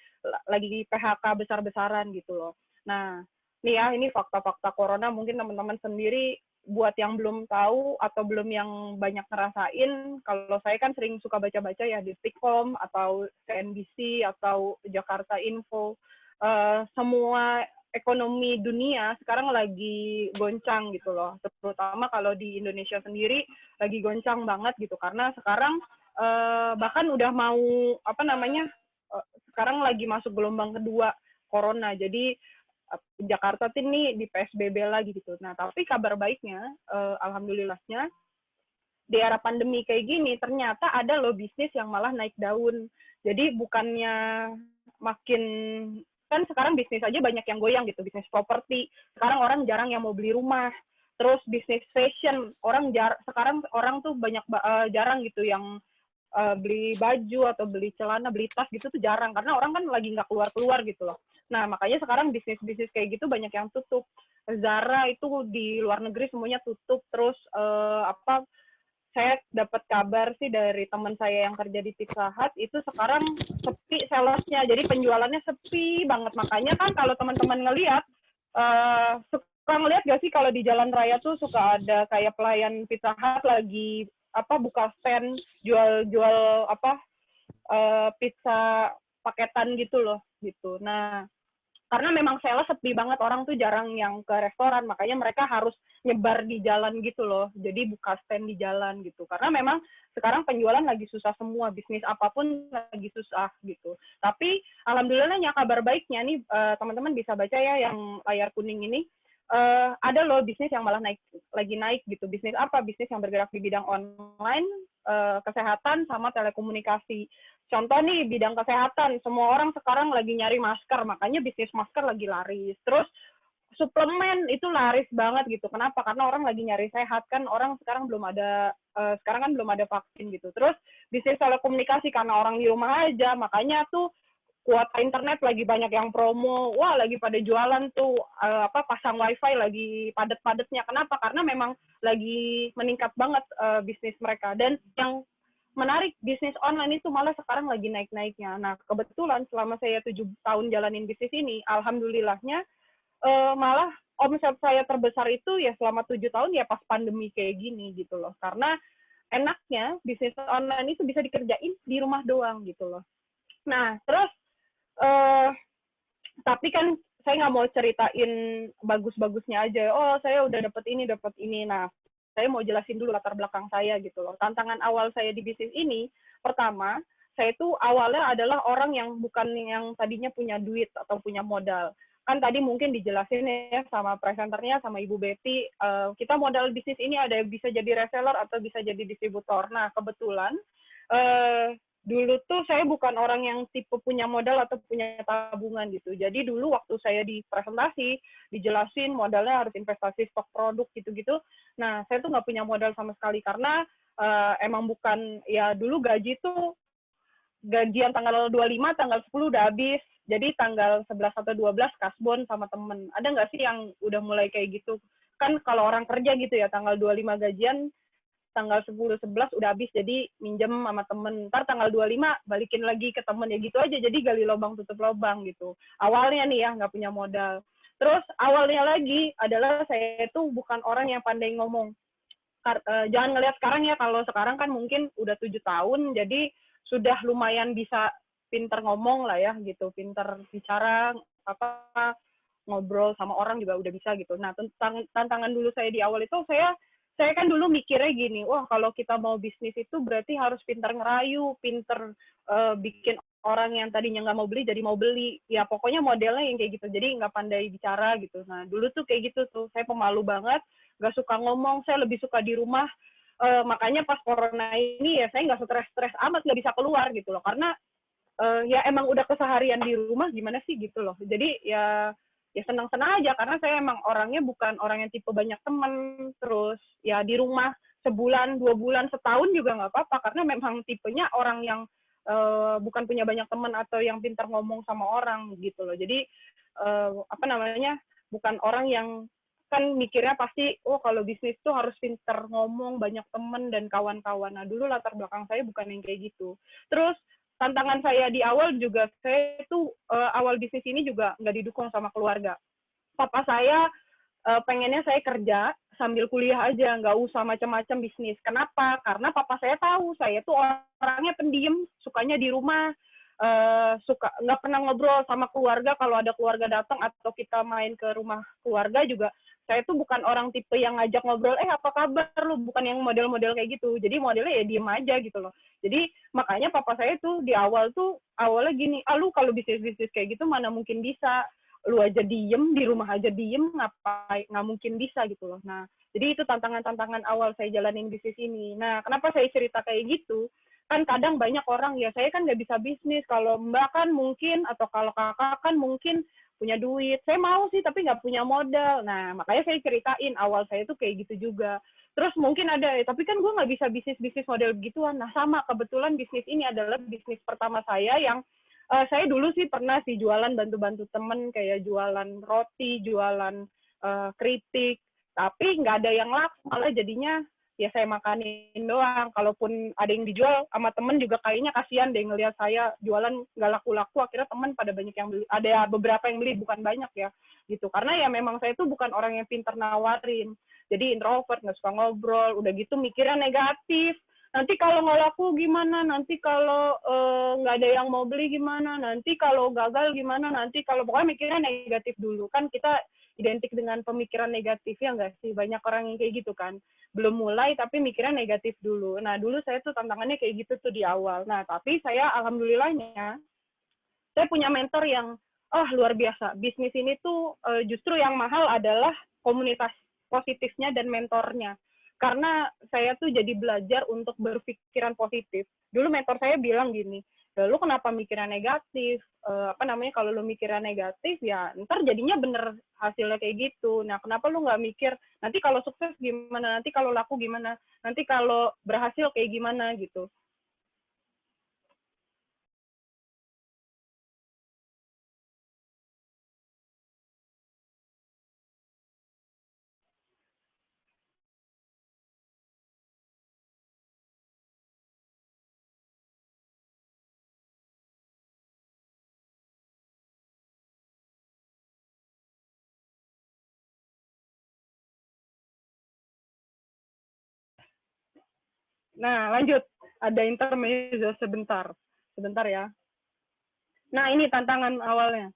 PHK besar-besaran gitu loh. Nah, nih ya, ini fakta-fakta corona mungkin teman-teman sendiri buat yang belum tahu atau belum yang banyak ngerasain, kalau saya kan sering suka baca-baca ya di Stikom atau CNBC atau Jakarta Info, semua ekonomi dunia sekarang lagi goncang gitu loh, terutama kalau di Indonesia sendiri lagi goncang banget gitu, karena sekarang bahkan udah mau sekarang lagi masuk gelombang kedua corona, jadi Jakarta ini di PSBB lagi gitu. Nah, tapi kabar baiknya, alhamdulillahnya, di era pandemi kayak gini, ternyata ada loh bisnis yang malah naik daun. Jadi bukannya makin, kan sekarang bisnis aja banyak yang goyang gitu, bisnis properti. Sekarang orang jarang yang mau beli rumah. Terus bisnis fashion, sekarang orang tuh jarang gitu yang beli baju atau beli celana, beli tas gitu tuh jarang, karena orang kan lagi nggak keluar-keluar gitu loh. Nah, makanya sekarang bisnis-bisnis kayak gitu banyak yang tutup. Zara itu di luar negeri semuanya tutup. Terus saya dapat kabar sih dari teman saya yang kerja di Pizza Hut, itu sekarang sepi salesnya, jadi penjualannya sepi banget. Makanya kan kalau teman-teman ngelihat, suka ngelihat gak sih kalau di jalan raya tuh suka ada kayak pelayan Pizza Hut lagi buka stand jual pizza paketan gitu loh gitu. Nah, karena memang sales sepi banget, orang tuh jarang yang ke restoran, makanya mereka harus nyebar di jalan gitu loh. Jadi buka stand di jalan gitu. Karena memang sekarang penjualan lagi susah semua, bisnis apapun lagi susah gitu. Tapi alhamdulillahnya kabar baiknya nih, teman-teman bisa baca ya yang layar kuning ini. Ada loh bisnis yang malah lagi naik gitu. Bisnis apa? Bisnis yang bergerak di bidang online, kesehatan, sama telekomunikasi. Contoh nih, bidang kesehatan. Semua orang sekarang lagi nyari masker, makanya bisnis masker lagi laris. Terus suplemen itu laris banget gitu. Kenapa? Karena orang lagi nyari sehat kan. Orang sekarang sekarang kan belum ada vaksin gitu. Terus bisnis telekomunikasi, karena orang di rumah aja, makanya tuh kuota internet lagi banyak yang promo. Wah, lagi pada jualan tuh pasang wifi lagi padat-padatnya. Kenapa? Karena memang lagi meningkat banget bisnis mereka. Dan yang menarik, bisnis online itu malah sekarang lagi naik-naiknya. Nah, kebetulan selama saya 7 tahun jalanin bisnis ini, alhamdulillahnya malah omset saya terbesar itu ya selama 7 tahun ya pas pandemi kayak gini gitu loh. Karena enaknya bisnis online itu bisa dikerjain di rumah doang gitu loh. Nah, terus tapi kan saya nggak mau ceritain bagus-bagusnya aja. Oh, saya udah dapat ini. Nah, saya mau jelasin dulu latar belakang saya gitu loh. Tantangan awal saya di bisnis ini, pertama, saya itu awalnya adalah orang yang bukan yang tadinya punya duit atau punya modal. Kan tadi mungkin dijelasin ya sama presenternya, sama Ibu Betty, kita modal bisnis ini ada yang bisa jadi reseller atau bisa jadi distributor. Nah, kebetulan dulu tuh saya bukan orang yang tipe punya modal atau punya tabungan gitu. Jadi dulu waktu saya di presentasi, dijelasin modalnya harus investasi stok produk gitu-gitu. Nah, saya tuh nggak punya modal sama sekali karena emang bukan, ya dulu gaji tuh, gajian tanggal 25, tanggal 10 udah habis. Jadi tanggal 11 atau 12 kasbon sama temen. Ada nggak sih yang udah mulai kayak gitu? Kan kalau orang kerja gitu ya, tanggal 25 gajian, tanggal 10, 11 udah habis, jadi minjem sama temen. Ntar tanggal 25 balikin lagi ke temen, ya gitu aja. Jadi gali lubang tutup lubang gitu. Awalnya nih ya, nggak punya modal. Terus awalnya lagi adalah saya tuh bukan orang yang pandai ngomong. Jangan ngelihat sekarang ya, kalau sekarang kan mungkin udah 7 tahun, jadi sudah lumayan bisa pinter ngomong lah ya gitu. Pinter bicara, ngobrol sama orang juga udah bisa gitu. Nah, tantangan dulu saya di awal itu, saya saya kan dulu mikirnya gini, wah kalau kita mau bisnis itu berarti harus pintar ngerayu, pintar bikin orang yang tadinya nggak mau beli jadi mau beli. Ya pokoknya modelnya yang kayak gitu. Jadi nggak pandai bicara gitu. Nah dulu tuh kayak gitu tuh. Saya pemalu banget, nggak suka ngomong. Saya lebih suka di rumah. Makanya pas corona ini ya saya nggak stres-stres amat, nggak bisa keluar gitu loh. Karena ya emang udah keseharian di rumah gimana sih gitu loh. Jadi ya senang-senang aja karena saya emang orangnya bukan orang yang tipe banyak temen, terus ya di rumah sebulan, 2 bulan, setahun juga nggak apa-apa karena memang tipenya orang yang bukan punya banyak teman atau yang pintar ngomong sama orang gitu loh. Jadi apa namanya, bukan orang yang kan mikirnya pasti oh kalau bisnis tuh harus pintar ngomong, banyak temen dan kawan-kawan. Nah dulu latar belakang saya bukan yang kayak gitu. Terus tantangan saya di awal juga, saya tuh awal bisnis ini juga nggak didukung sama keluarga. Papa saya pengennya saya kerja sambil kuliah aja, nggak usah macam-macam bisnis. Kenapa? Karena papa saya tahu saya tuh orangnya pendiam, sukanya di rumah, suka nggak pernah ngobrol sama keluarga. Kalau ada keluarga datang atau kita main ke rumah keluarga juga, saya tuh bukan orang tipe yang ngajak ngobrol, apa kabar lu, bukan yang model-model kayak gitu. Jadi modelnya ya diem aja gitu loh. Jadi makanya papa saya tuh di awalnya gini, lu kalau bisnis-bisnis kayak gitu mana mungkin bisa, lu aja diem, di rumah aja diem, ngapain, nggak mungkin bisa gitu loh. Nah, jadi itu tantangan-tantangan awal saya jalanin bisnis ini. Nah, kenapa saya cerita kayak gitu? Kan kadang banyak orang, ya saya kan nggak bisa bisnis, kalau mbak kan mungkin, atau kalau kakak kan mungkin punya duit. Saya mau sih, tapi nggak punya modal. Nah, makanya saya ceritain, awal saya tuh kayak gitu juga. Terus mungkin ada, tapi kan gue nggak bisa bisnis-bisnis model begituan. Nah, sama, kebetulan bisnis ini adalah bisnis pertama saya yang saya dulu sih pernah sih jualan, bantu-bantu temen, kayak jualan roti, jualan keripik, tapi nggak ada yang laku, malah jadinya ya saya makanin doang. Kalaupun ada yang dijual sama temen juga kayaknya kasihan deh ngelihat saya jualan nggak laku-laku, akhirnya temen pada banyak yang beli, ada beberapa yang beli, bukan banyak ya, gitu. Karena ya memang saya tuh bukan orang yang pintar nawarin, jadi introvert, nggak suka ngobrol, udah gitu mikirnya negatif. Nanti kalau nggak laku gimana, nanti kalau nggak ada yang mau beli gimana, nanti kalau gagal gimana, nanti kalau pokoknya mikirnya negatif dulu. Kan kita identik dengan pemikiran negatif ya nggak sih? Banyak orang yang kayak gitu kan. Belum mulai tapi mikirnya negatif dulu. Nah dulu saya tuh tantangannya kayak gitu tuh di awal. Nah tapi saya alhamdulillahnya, saya punya mentor yang luar biasa. Bisnis ini tuh justru yang mahal adalah komunitas positifnya dan mentornya. Karena saya tuh jadi belajar untuk berpikiran positif. Dulu mentor saya bilang gini, lu kenapa mikirnya negatif? Kalau lu mikirnya negatif, ya ntar jadinya bener hasilnya kayak gitu. Nah, kenapa lu nggak mikir, nanti kalau sukses gimana, nanti kalau laku gimana, nanti kalau berhasil kayak gimana gitu. Nah, lanjut. Ada intermezzo sebentar. Sebentar ya. Nah, ini tantangan awalnya.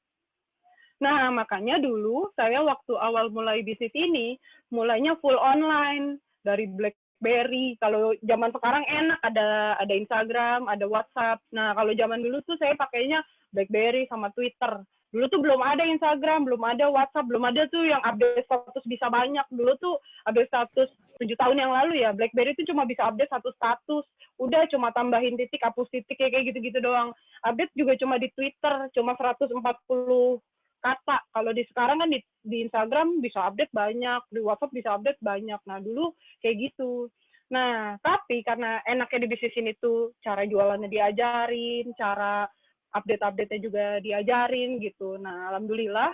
Nah, makanya dulu saya waktu awal mulai bisnis ini, mulainya full online, dari BlackBerry. Kalau zaman sekarang enak, ada Instagram, ada WhatsApp. Nah, kalau zaman dulu tuh saya pakainya BlackBerry sama Twitter. Dulu tuh belum ada Instagram, belum ada WhatsApp, belum ada tuh yang update status bisa banyak. Dulu tuh update status 7 tahun yang lalu ya, BlackBerry tuh cuma bisa update satu status. Udah cuma tambahin titik, hapus titik, kayak gitu-gitu doang. Update juga cuma di Twitter, cuma 140 kata. Kalau di sekarang kan di Instagram bisa update banyak, di WhatsApp bisa update banyak. Nah, dulu kayak gitu. Nah, tapi karena enaknya di bisnis ini tuh cara jualannya diajarin, cara update-update-nya juga diajarin gitu. Nah, alhamdulillah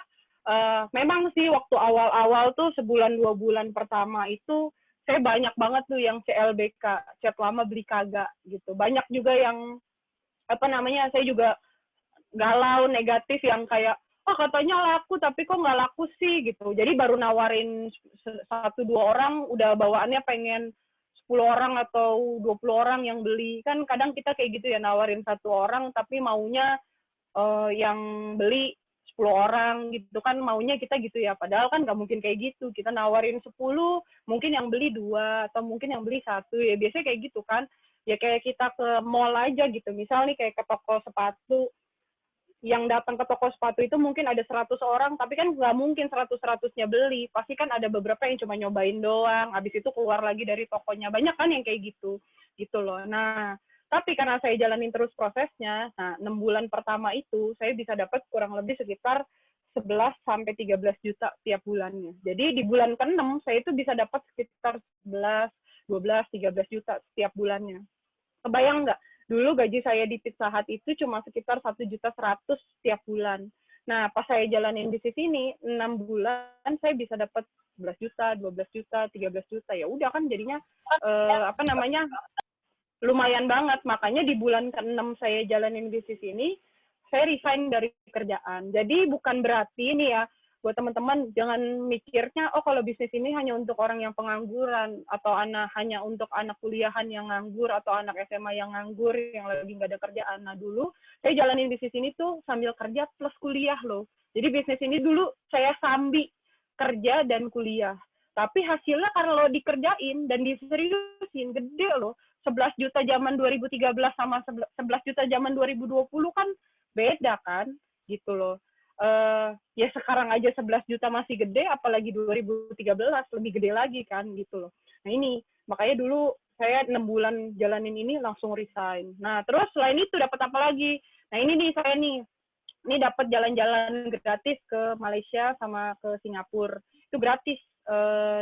memang sih waktu awal-awal tuh sebulan 2 bulan pertama itu saya banyak banget tuh yang CLBK, chat lama beli kagak gitu. Banyak juga yang saya juga galau, negatif yang kayak katanya laku tapi kok nggak laku sih gitu. Jadi baru nawarin 1-2 orang udah bawaannya pengen 10 orang atau 20 orang yang beli. Kan kadang kita kayak gitu ya, nawarin 1 orang tapi maunya yang beli 10 orang gitu kan, maunya kita gitu ya, padahal kan nggak mungkin kayak gitu. Kita nawarin 10, mungkin yang beli 2 atau mungkin yang beli 1 ya, biasanya kayak gitu kan. Ya kayak kita ke mall aja gitu, misal nih kayak ke toko sepatu, yang datang ke toko sepatu itu mungkin ada 100 orang, tapi kan nggak mungkin 100-100-nya beli. Pasti kan ada beberapa yang cuma nyobain doang, habis itu keluar lagi dari tokonya. Banyak kan yang kayak gitu, gitu loh. Nah, tapi karena saya jalanin terus prosesnya, nah 6 bulan pertama itu saya bisa dapat kurang lebih sekitar 11-13 juta tiap bulannya. Jadi di bulan ke-6 saya itu bisa dapat sekitar 11, 12, 13 juta setiap bulannya. Kebayang nggak? Dulu gaji saya di Pizza Hut itu cuma sekitar 1.100.000 tiap bulan. Nah, pas saya jalanin bisnis ini, 6 bulan saya bisa dapat 11 juta, 12 juta, 13 juta. Ya udah kan jadinya lumayan banget. Makanya di bulan ke-6 saya jalanin bisnis ini, saya resign dari kerjaan. Jadi bukan berarti ini ya, buat teman-teman jangan mikirnya, oh kalau bisnis ini hanya untuk orang yang pengangguran, atau hanya untuk anak kuliahan yang nganggur, atau anak SMA yang nganggur, yang lagi nggak ada kerjaan. Nah dulu, saya jalanin bisnis ini tuh sambil kerja plus kuliah loh. Jadi bisnis ini dulu saya sambi kerja dan kuliah. Tapi hasilnya kalau dikerjain dan diseriusin, gede loh. 11 juta zaman 2013 sama 11 juta zaman 2020 kan beda kan, gitu loh. Ya sekarang aja 11 juta masih gede, apalagi 2013 lebih gede lagi kan, gitu loh. Nah ini, makanya dulu saya 6 bulan jalanin ini langsung resign. Nah terus selain itu dapat apa lagi? Nah ini nih saya nih, ini dapat jalan-jalan gratis ke Malaysia sama ke Singapura. Itu gratis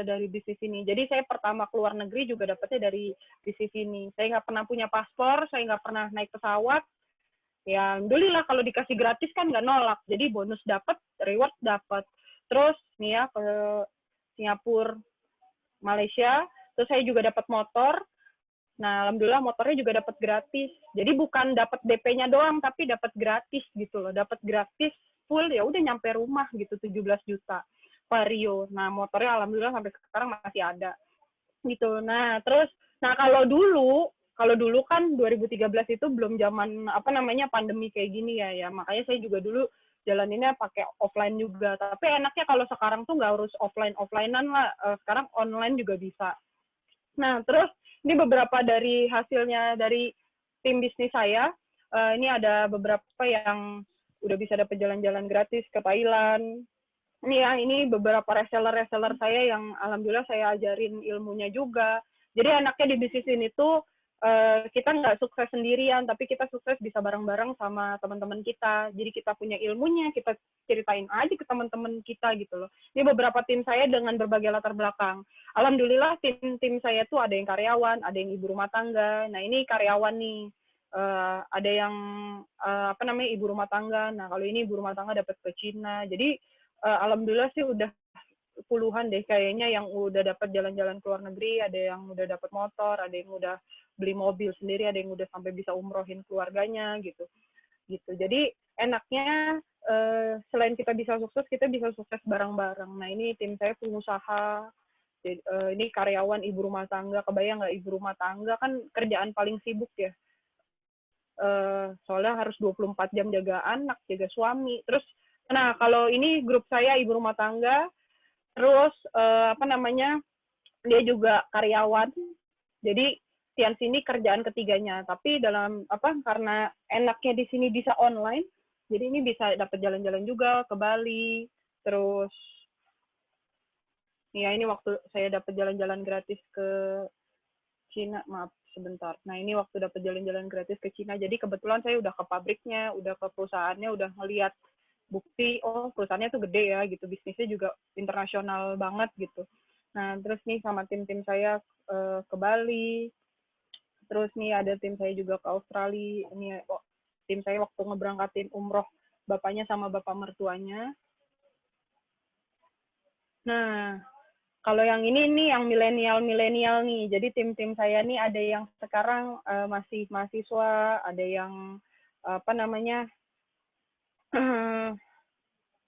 dari bisnis ini. Jadi saya pertama keluar negeri juga dapatnya dari bisnis ini. Saya nggak pernah punya paspor, saya nggak pernah naik pesawat. Ya, alhamdulillah kalau dikasih gratis kan nggak nolak. Jadi bonus dapat, reward dapat. Terus nih ya ke Singapura, Malaysia. Terus saya juga dapat motor. Nah, alhamdulillah motornya juga dapat gratis. Jadi bukan dapat DP-nya doang, tapi dapat gratis gitu loh. Dapat gratis full, ya udah nyampe rumah gitu, 17 juta. Vario. Nah, motornya alhamdulillah sampai sekarang masih ada. Gitu. Nah, terus kalau dulu kan 2013 itu belum zaman pandemi kayak gini ya. Makanya saya juga dulu jalaninnya pakai offline juga. Tapi enaknya kalau sekarang tuh nggak harus offline-offlinean lah. Sekarang online juga bisa. Nah, terus ini beberapa dari hasilnya dari tim bisnis saya. Ini ada beberapa yang udah bisa dapat jalan-jalan gratis ke Thailand. Ini beberapa reseller saya yang alhamdulillah saya ajarin ilmunya juga. Jadi enaknya di bisnis ini tuh kita nggak sukses sendirian, tapi kita sukses bisa bareng-bareng sama teman-teman kita. Jadi kita punya ilmunya, kita ceritain aja ke teman-teman kita gitu loh. Ini beberapa tim saya dengan berbagai latar belakang. Alhamdulillah tim saya tuh ada yang karyawan, ada yang ibu rumah tangga. Nah ini karyawan nih. Ada yang ibu rumah tangga. Nah kalau ini ibu rumah tangga dapat ke Cina. Jadi alhamdulillah sih udah puluhan deh kayaknya yang udah dapat jalan-jalan ke luar negeri, ada yang udah dapat motor, ada yang udah beli mobil sendiri, ada yang udah sampai bisa umrohin keluarganya gitu. Jadi enaknya selain kita bisa sukses bareng-bareng. Nah ini tim saya pengusaha, ini karyawan ibu rumah tangga. Kebayang nggak ibu rumah tangga kan kerjaan paling sibuk ya. Soalnya harus 24 jam jaga anak, jaga suami. Terus nah, kalau ini grup saya ibu rumah tangga, terus dia juga karyawan. Jadi Tian sini kerjaan ketiganya. Tapi karena enaknya di sini bisa online, jadi ini bisa dapat jalan-jalan juga ke Bali. Terus ya ini waktu saya dapat jalan-jalan gratis ke Cina, maaf sebentar. Nah ini waktu dapat jalan-jalan gratis ke Cina. Jadi kebetulan saya udah ke pabriknya, udah ke perusahaannya, udah ngeliat bukti, oh perusahaannya tuh gede ya gitu, bisnisnya juga internasional banget gitu. Nah terus nih sama tim-tim saya ke Bali, terus nih ada tim saya juga ke Australia. Ini tim saya waktu ngeberangkatin umroh bapaknya sama bapak mertuanya. Nah kalau yang ini nih yang milenial nih, jadi tim-tim saya nih ada yang sekarang masih mahasiswa, ada yang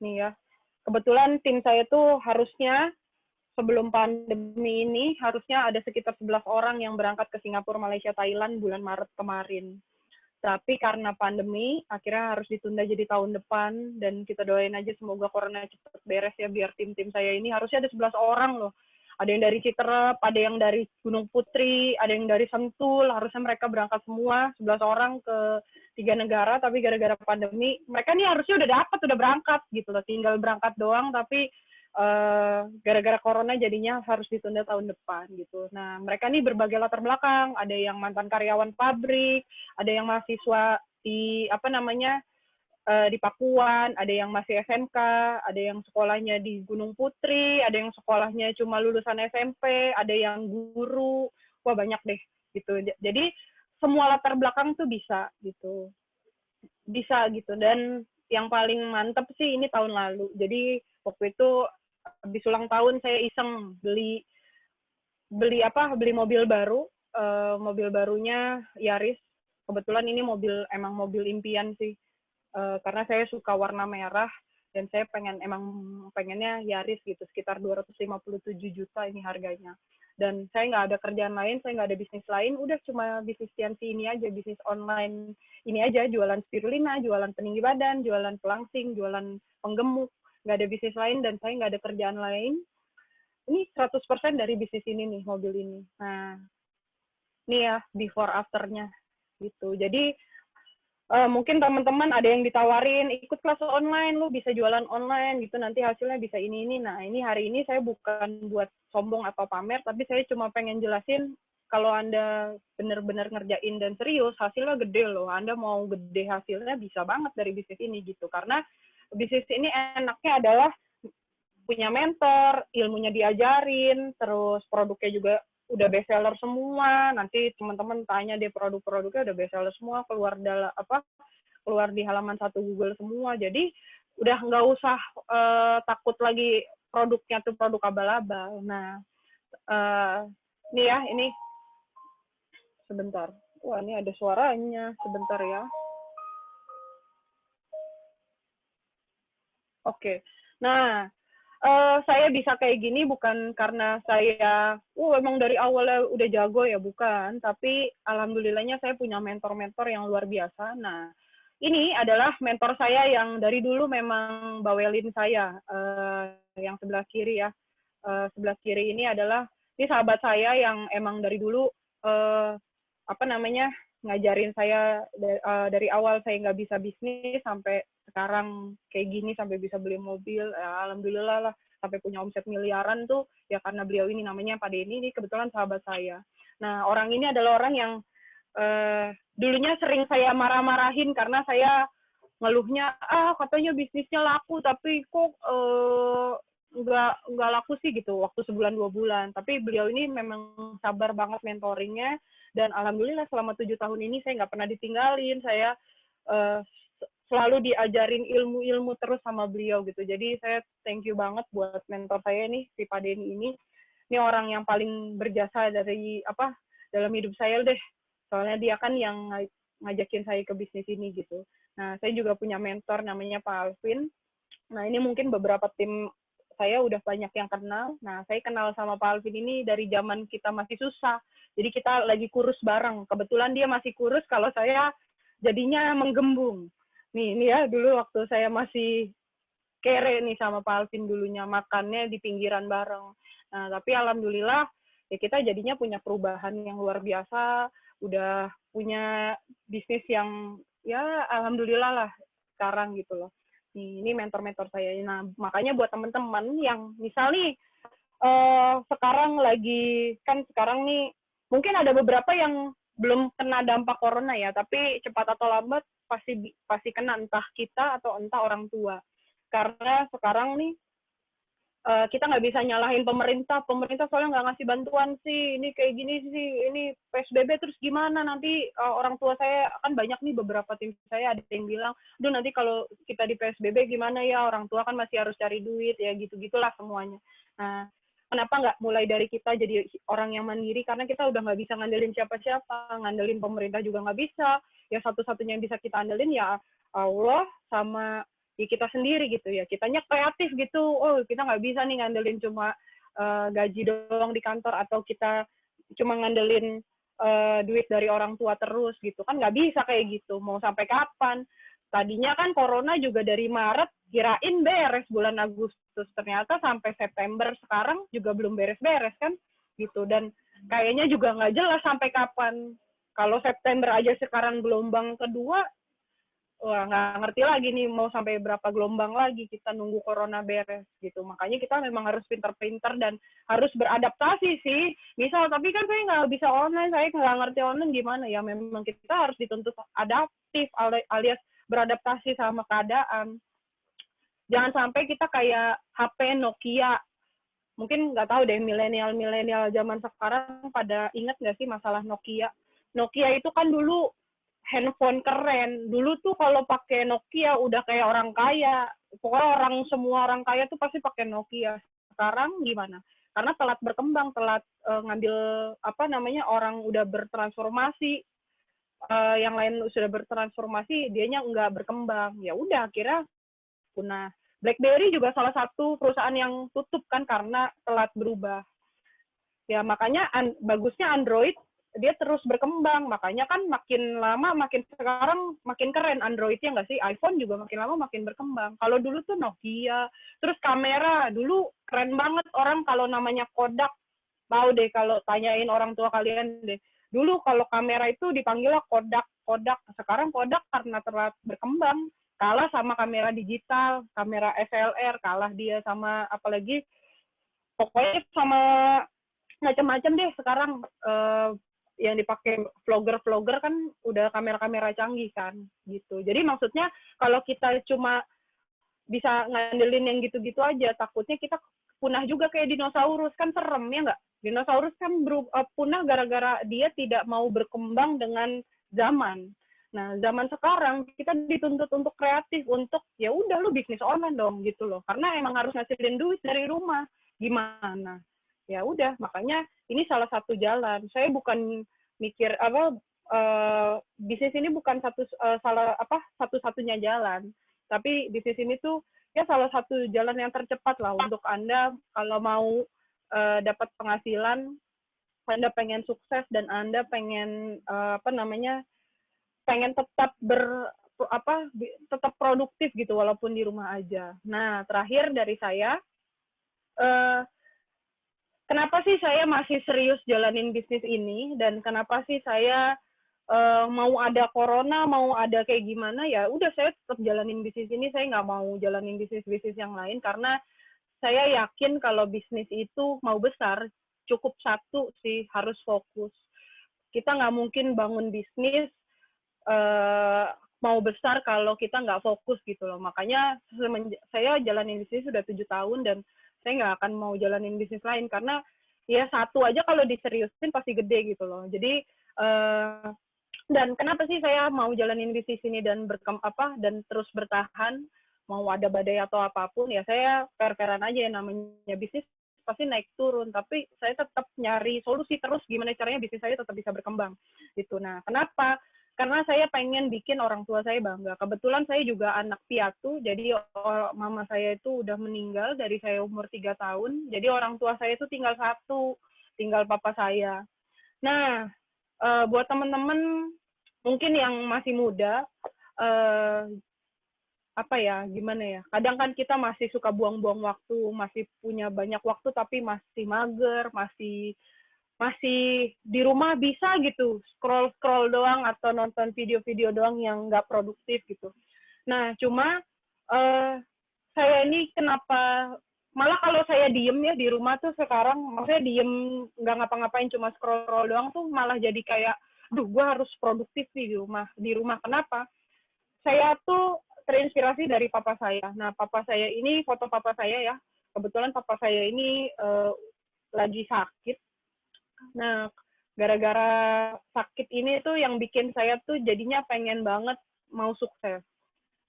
nih ya, kebetulan tim saya tuh harusnya sebelum pandemi ini harusnya ada sekitar 11 orang yang berangkat ke Singapura, Malaysia, Thailand bulan Maret kemarin. Tapi karena pandemi, akhirnya harus ditunda jadi tahun depan, dan kita doain aja semoga corona cepat beres ya, biar tim-tim saya ini harusnya ada 11 orang loh. Ada yang dari Citerep, ada yang dari Gunung Putri, ada yang dari Sentul, harusnya mereka berangkat semua, 11 orang ke 3 negara, tapi gara-gara pandemi, mereka nih harusnya udah berangkat gitu loh, tinggal berangkat doang, tapi gara-gara corona jadinya harus ditunda tahun depan gitu. Nah, mereka nih berbagai latar belakang, ada yang mantan karyawan pabrik, ada yang mahasiswa di di Pakuan, ada yang masih SMK, ada yang sekolahnya di Gunung Putri, ada yang sekolahnya cuma lulusan SMP, ada yang guru, wah banyak deh gitu. Jadi semua latar belakang tuh bisa gitu, dan yang paling mantep sih ini tahun lalu. Jadi waktu itu habis ulang tahun saya iseng beli mobil baru. Mobil barunya Yaris. Kebetulan ini emang mobil impian sih. Karena saya suka warna merah dan saya pengennya Yaris gitu, sekitar 257 juta ini harganya. Dan saya nggak ada kerjaan lain, saya nggak ada bisnis lain, udah cuma bisnis Tianti ini aja, bisnis online ini aja, jualan spirulina, jualan peninggi badan, jualan pelangsing, jualan penggemuk, nggak ada bisnis lain dan saya nggak ada kerjaan lain. Ini 100% dari bisnis ini nih, mobil ini. Nah, ini ya before after-nya gitu. Jadi mungkin teman-teman ada yang ditawarin ikut kelas online, lu bisa jualan online gitu, nanti hasilnya bisa ini. Nah, ini hari ini saya bukan buat sombong atau pamer, tapi saya cuma pengen jelasin kalau Anda benar-benar ngerjain dan serius, hasilnya gede loh. Anda mau gede hasilnya bisa banget dari bisnis ini gitu. Karena bisnis ini enaknya adalah punya mentor, ilmunya diajarin, terus produknya juga udah bestseller semua. Nanti teman-teman tanya deh produk-produknya udah bestseller semua, keluar di halaman 1 Google semua. Jadi udah nggak usah takut lagi produknya tuh produk abal-abal. Nah, ini sebentar. Wah, ini ada suaranya. Sebentar ya. Oke. Nah, saya bisa kayak gini bukan karena saya, emang dari awalnya udah jago ya, bukan. Tapi alhamdulillahnya saya punya mentor-mentor yang luar biasa. Nah, ini adalah mentor saya yang dari dulu memang bawelin saya, yang sebelah kiri ya. Sebelah kiri ini adalah, ini sahabat saya yang emang dari dulu, ngajarin saya dari awal saya nggak bisa bisnis sampai sekarang kayak gini, sampai bisa beli mobil, alhamdulillah lah, sampai punya omset miliaran tuh ya karena beliau ini, namanya Pak Denny, ini kebetulan sahabat saya. Nah, orang ini adalah orang yang dulunya sering saya marah-marahin karena saya ngeluhnya, katanya bisnisnya laku tapi kok nggak laku sih gitu waktu sebulan 2 bulan. Tapi beliau ini memang sabar banget mentoringnya, dan alhamdulillah selama 7 tahun ini saya nggak pernah ditinggalin. Saya selalu diajarin ilmu-ilmu terus sama beliau gitu. Jadi saya thank you banget buat mentor saya nih, si Pak Denny ini. Ini orang yang paling berjasa dalam hidup saya deh. Soalnya dia kan yang ngajakin saya ke bisnis ini gitu. Nah, saya juga punya mentor namanya Pak Alvin. Nah, ini mungkin beberapa tim saya udah banyak yang kenal. Nah, saya kenal sama Pak Alvin ini dari zaman kita masih susah. Jadi kita lagi kurus bareng. Kebetulan dia masih kurus, kalau saya jadinya menggembung. Nih ya, dulu waktu saya masih kere nih sama Pak Alvin dulunya, makannya di pinggiran bareng. Nah, tapi alhamdulillah ya kita jadinya punya perubahan yang luar biasa, udah punya bisnis yang ya alhamdulillah lah sekarang gitu loh. Ini mentor-mentor saya. Nah, makanya buat teman-teman yang misal nih sekarang nih mungkin ada beberapa yang belum kena dampak corona ya, tapi cepat atau lambat pasti kena, entah kita atau entah orang tua. Karena sekarang nih kita nggak bisa nyalahin pemerintah soalnya nggak ngasih bantuan sih, ini kayak gini sih, ini PSBB terus gimana nanti. Orang tua saya kan banyak nih, beberapa tim saya ada yang bilang, duh nanti kalau kita di PSBB gimana ya, orang tua kan masih harus cari duit ya, gitu-gitulah semuanya. Nah, kenapa nggak mulai dari kita jadi orang yang mandiri, karena kita udah nggak bisa ngandelin siapa-siapa, ngandelin pemerintah juga nggak bisa, ya satu-satunya yang bisa kita andelin ya Allah sama ya kita sendiri gitu ya, kitanya kreatif gitu. Kita nggak bisa nih ngandelin cuma gaji doang di kantor, atau kita cuma ngandelin duit dari orang tua terus gitu kan, nggak bisa kayak gitu, mau sampai kapan. Tadinya kan corona juga dari Maret kirain beres bulan Agustus, ternyata sampai September sekarang juga belum beres-beres kan gitu, dan kayaknya juga nggak jelas sampai kapan. Kalau September aja sekarang gelombang kedua, wah nggak ngerti lagi nih mau sampai berapa gelombang lagi kita nunggu corona beres gitu. Makanya kita memang harus pintar-pintar dan harus beradaptasi sih. Misal, tapi kan saya nggak bisa online, saya nggak ngerti online gimana ya. Memang kita harus dituntut adaptif alias beradaptasi sama keadaan. Jangan sampai kita kayak HP Nokia. Mungkin nggak tahu deh milenial zaman sekarang pada ingat nggak sih masalah Nokia. Nokia itu kan dulu handphone keren. Dulu tuh kalau pakai Nokia udah kayak orang kaya. Pokoknya semua orang kaya tuh pasti pakai Nokia. Sekarang gimana? Karena telat berkembang, telat ngambil orang udah bertransformasi, yang lain sudah bertransformasi, dianya nggak berkembang. Ya udah, akhirnya punah. BlackBerry juga salah satu perusahaan yang tutup kan karena telat berubah. Ya makanya bagusnya Android, dia terus berkembang. Makanya kan makin lama sekarang makin keren Androidnya nggak sih? iPhone juga makin lama makin berkembang. Kalau dulu tuh Nokia, terus kamera dulu keren banget, orang kalau namanya Kodak, tahu deh kalau tanyain orang tua kalian deh. Dulu kalau kamera itu dipanggilnya Kodak. Sekarang Kodak karena telat berkembang, kalah sama kamera digital, kamera SLR, kalah dia sama apalagi pokoknya sama macam-macam deh sekarang yang dipakai vlogger kan udah kamera-kamera canggih kan gitu. Jadi maksudnya kalau kita cuma bisa ngandelin yang gitu-gitu aja, takutnya kita punah juga kayak dinosaurus, kan serem ya nggak? Dinosaurus kan punah gara-gara dia tidak mau berkembang dengan zaman. Nah, zaman sekarang kita dituntut untuk kreatif, untuk ya udah lu bisnis online dong gitu loh. Karena emang harus ngasilin duit dari rumah. Gimana? Ya udah, makanya ini salah satu jalan. Saya bukan mikir bisnis ini bukan satu-satunya jalan. Tapi bisnis ini tuh ya salah satu jalan yang tercepat lah untuk Anda kalau mau dapat penghasilan, Anda pengen sukses dan Anda pengen pengen tetap tetap produktif gitu walaupun di rumah aja. Nah, terakhir dari saya, kenapa sih saya masih serius jalanin bisnis ini dan kenapa sih saya mau ada corona, mau ada kayak gimana, ya udah saya tetap jalanin bisnis ini, saya nggak mau jalanin bisnis-bisnis yang lain karena saya yakin kalau bisnis itu mau besar, cukup satu sih, harus fokus. Kita nggak mungkin bangun bisnis mau besar kalau kita nggak fokus gitu loh. Makanya saya jalanin bisnis sudah 7 tahun dan saya nggak akan mau jalanin bisnis lain karena ya satu aja kalau diseriusin pasti gede gitu loh. Jadi dan kenapa sih saya mau jalanin bisnis ini dan dan terus bertahan, mau ada badai atau apapun ya saya fair-fairan aja, yang namanya bisnis pasti naik turun, tapi saya tetap nyari solusi terus gimana caranya bisnis saya tetap bisa berkembang gitu. Nah, kenapa? Karena saya pengen bikin orang tua saya bangga. Kebetulan saya juga anak piatu, jadi mama saya itu udah meninggal dari saya umur 3 tahun, jadi orang tua saya itu tinggal satu, tinggal papa saya. Nah, buat teman-teman mungkin yang masih muda, gimana ya, kadang kan kita masih suka buang-buang waktu, masih punya banyak waktu tapi masih mager, masih di rumah bisa gitu, scroll doang atau nonton video-video doang yang nggak produktif gitu. Nah, cuma saya ini kenapa, malah kalau saya diem ya di rumah tuh sekarang, maksudnya diem nggak ngapa-ngapain cuma scroll doang tuh malah jadi kayak, duh gue harus produktif nih di rumah. Kenapa? Saya tuh terinspirasi dari papa saya. Nah, papa saya ini, foto papa saya ya, kebetulan papa saya ini lagi sakit. Nah, gara-gara sakit ini tuh yang bikin saya tuh jadinya pengen banget mau sukses.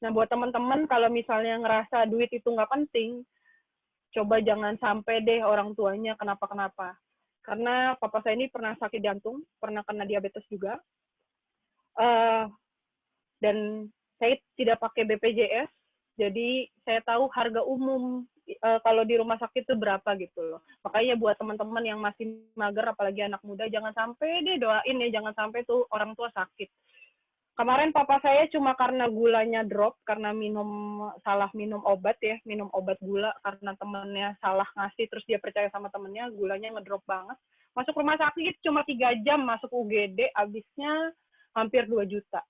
Nah, buat teman-teman kalau misalnya ngerasa duit itu nggak penting, coba jangan sampai deh orang tuanya kenapa-kenapa. Karena papa saya ini pernah sakit jantung, pernah kena diabetes juga. Dan saya tidak pakai BPJS, Jadi saya tahu harga umum kalau di rumah sakit itu berapa gitu loh. Makanya buat teman-teman yang masih mager, apalagi anak muda, jangan sampai deh doain ya, jangan sampai tuh orang tua sakit. Kemarin papa saya cuma karena gulanya drop, karena salah minum obat ya, minum obat gula karena temennya salah ngasih, terus dia percaya sama temennya, gulanya ngedrop banget. Masuk rumah sakit cuma 3 jam, masuk UGD, habisnya hampir 2 juta.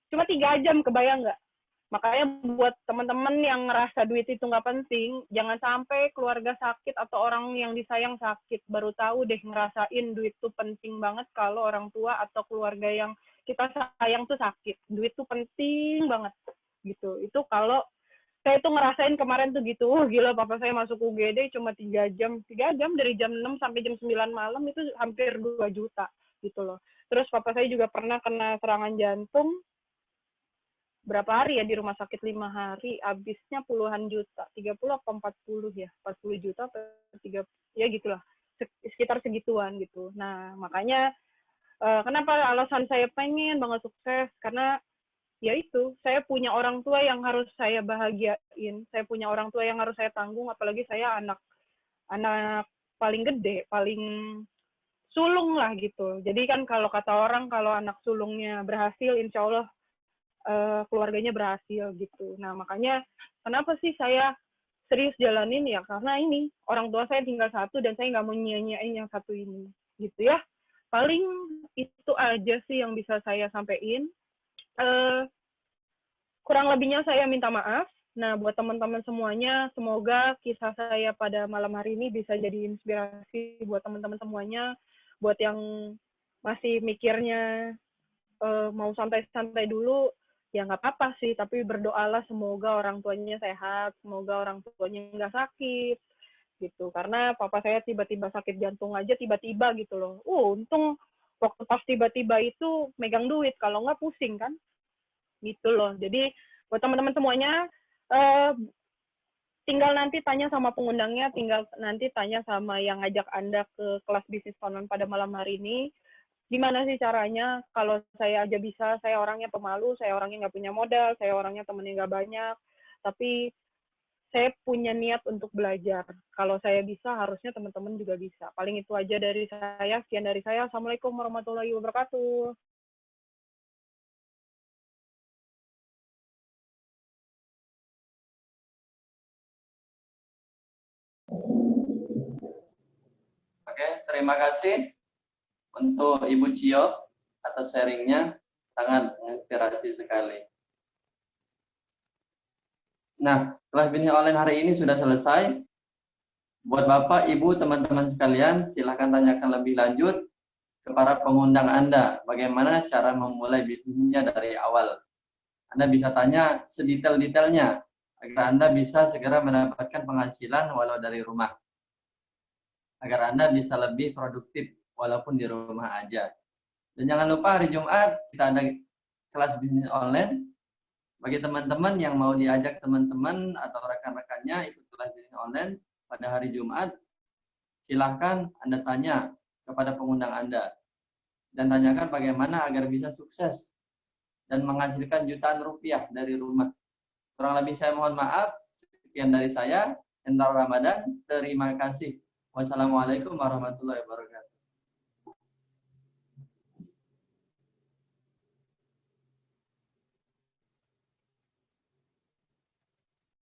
Cuma 3 jam, kebayang nggak? Makanya buat teman-teman yang ngerasa duit itu nggak penting, jangan sampai keluarga sakit atau orang yang disayang sakit. Baru tahu deh ngerasain duit itu penting banget kalau orang tua atau keluarga yang kita sayang tuh sakit. Duit tuh penting banget gitu. Itu kalau saya tuh ngerasain kemarin tuh gitu, gila papa saya masuk UGD cuma 3 jam. 3 jam dari jam 6 sampai jam 9 malam itu hampir 2 juta gitu loh. Terus papa saya juga pernah kena serangan jantung, berapa hari ya di rumah sakit, 5 hari, habisnya puluhan juta, 30 atau 40 ya, 40 juta atau 30, ya gitulah, sekitar segituan gitu. Nah makanya kenapa alasan saya pengen banget sukses, karena ya itu, saya punya orang tua yang harus saya bahagiain, saya punya orang tua yang harus saya tanggung, apalagi saya anak paling gede, paling sulung lah gitu. Jadi kan kalau kata orang, kalau anak sulungnya berhasil, insya Allah keluarganya berhasil gitu. Nah makanya kenapa sih saya serius jalanin ya, karena ini orang tua saya tinggal satu dan saya nggak mau nyanyain yang satu ini gitu ya. Paling itu aja sih yang bisa saya sampaikan. Kurang lebihnya saya minta maaf. Nah, buat teman-teman semuanya, semoga kisah saya pada malam hari ini bisa jadi inspirasi buat teman-teman semuanya. Buat yang masih mikirnya mau santai-santai dulu, ya nggak apa-apa sih, tapi berdoalah semoga orang tuanya sehat, semoga orang tuanya nggak sakit, gitu. Karena papa saya tiba-tiba sakit jantung aja tiba-tiba gitu loh. Untung waktu pas tiba-tiba itu megang duit, kalau nggak pusing kan, gitu loh. Jadi buat teman-teman semuanya, tinggal nanti tanya sama pengundangnya, tinggal nanti tanya sama yang ngajak Anda ke kelas bisnis online pada malam hari ini. Gimana sih caranya? Kalau saya aja bisa, saya orangnya pemalu, saya orangnya nggak punya modal, saya orangnya temennya nggak banyak, tapi saya punya niat untuk belajar. Kalau saya bisa, harusnya teman-teman juga bisa. Paling itu aja dari saya. Sekian dari saya. Assalamualaikum warahmatullahi wabarakatuh. Oke, terima kasih untuk Ibu Cio atas sharingnya, sangat menginspirasi sekali. Nah, kelas bisnis online hari ini sudah selesai. Buat Bapak, Ibu, teman-teman sekalian, silahkan tanyakan lebih lanjut ke para pengundang Anda, bagaimana cara memulai bisnisnya dari awal. Anda bisa tanya sedetail-detailnya, agar Anda bisa segera mendapatkan penghasilan walau dari rumah. Agar Anda bisa lebih produktif walaupun di rumah aja. Dan jangan lupa hari Jumat kita ada kelas bisnis online. Bagi teman-teman yang mau diajak teman-teman atau rekan-rekannya ikut kelas bisnis online pada hari Jumat, silahkan Anda tanya kepada pengundang Anda. Dan tanyakan bagaimana agar bisa sukses dan menghasilkan jutaan rupiah dari rumah. Kurang lebih saya mohon maaf. Sekian dari saya. Endar Ramadan. Terima kasih. Wassalamualaikum warahmatullahi wabarakatuh.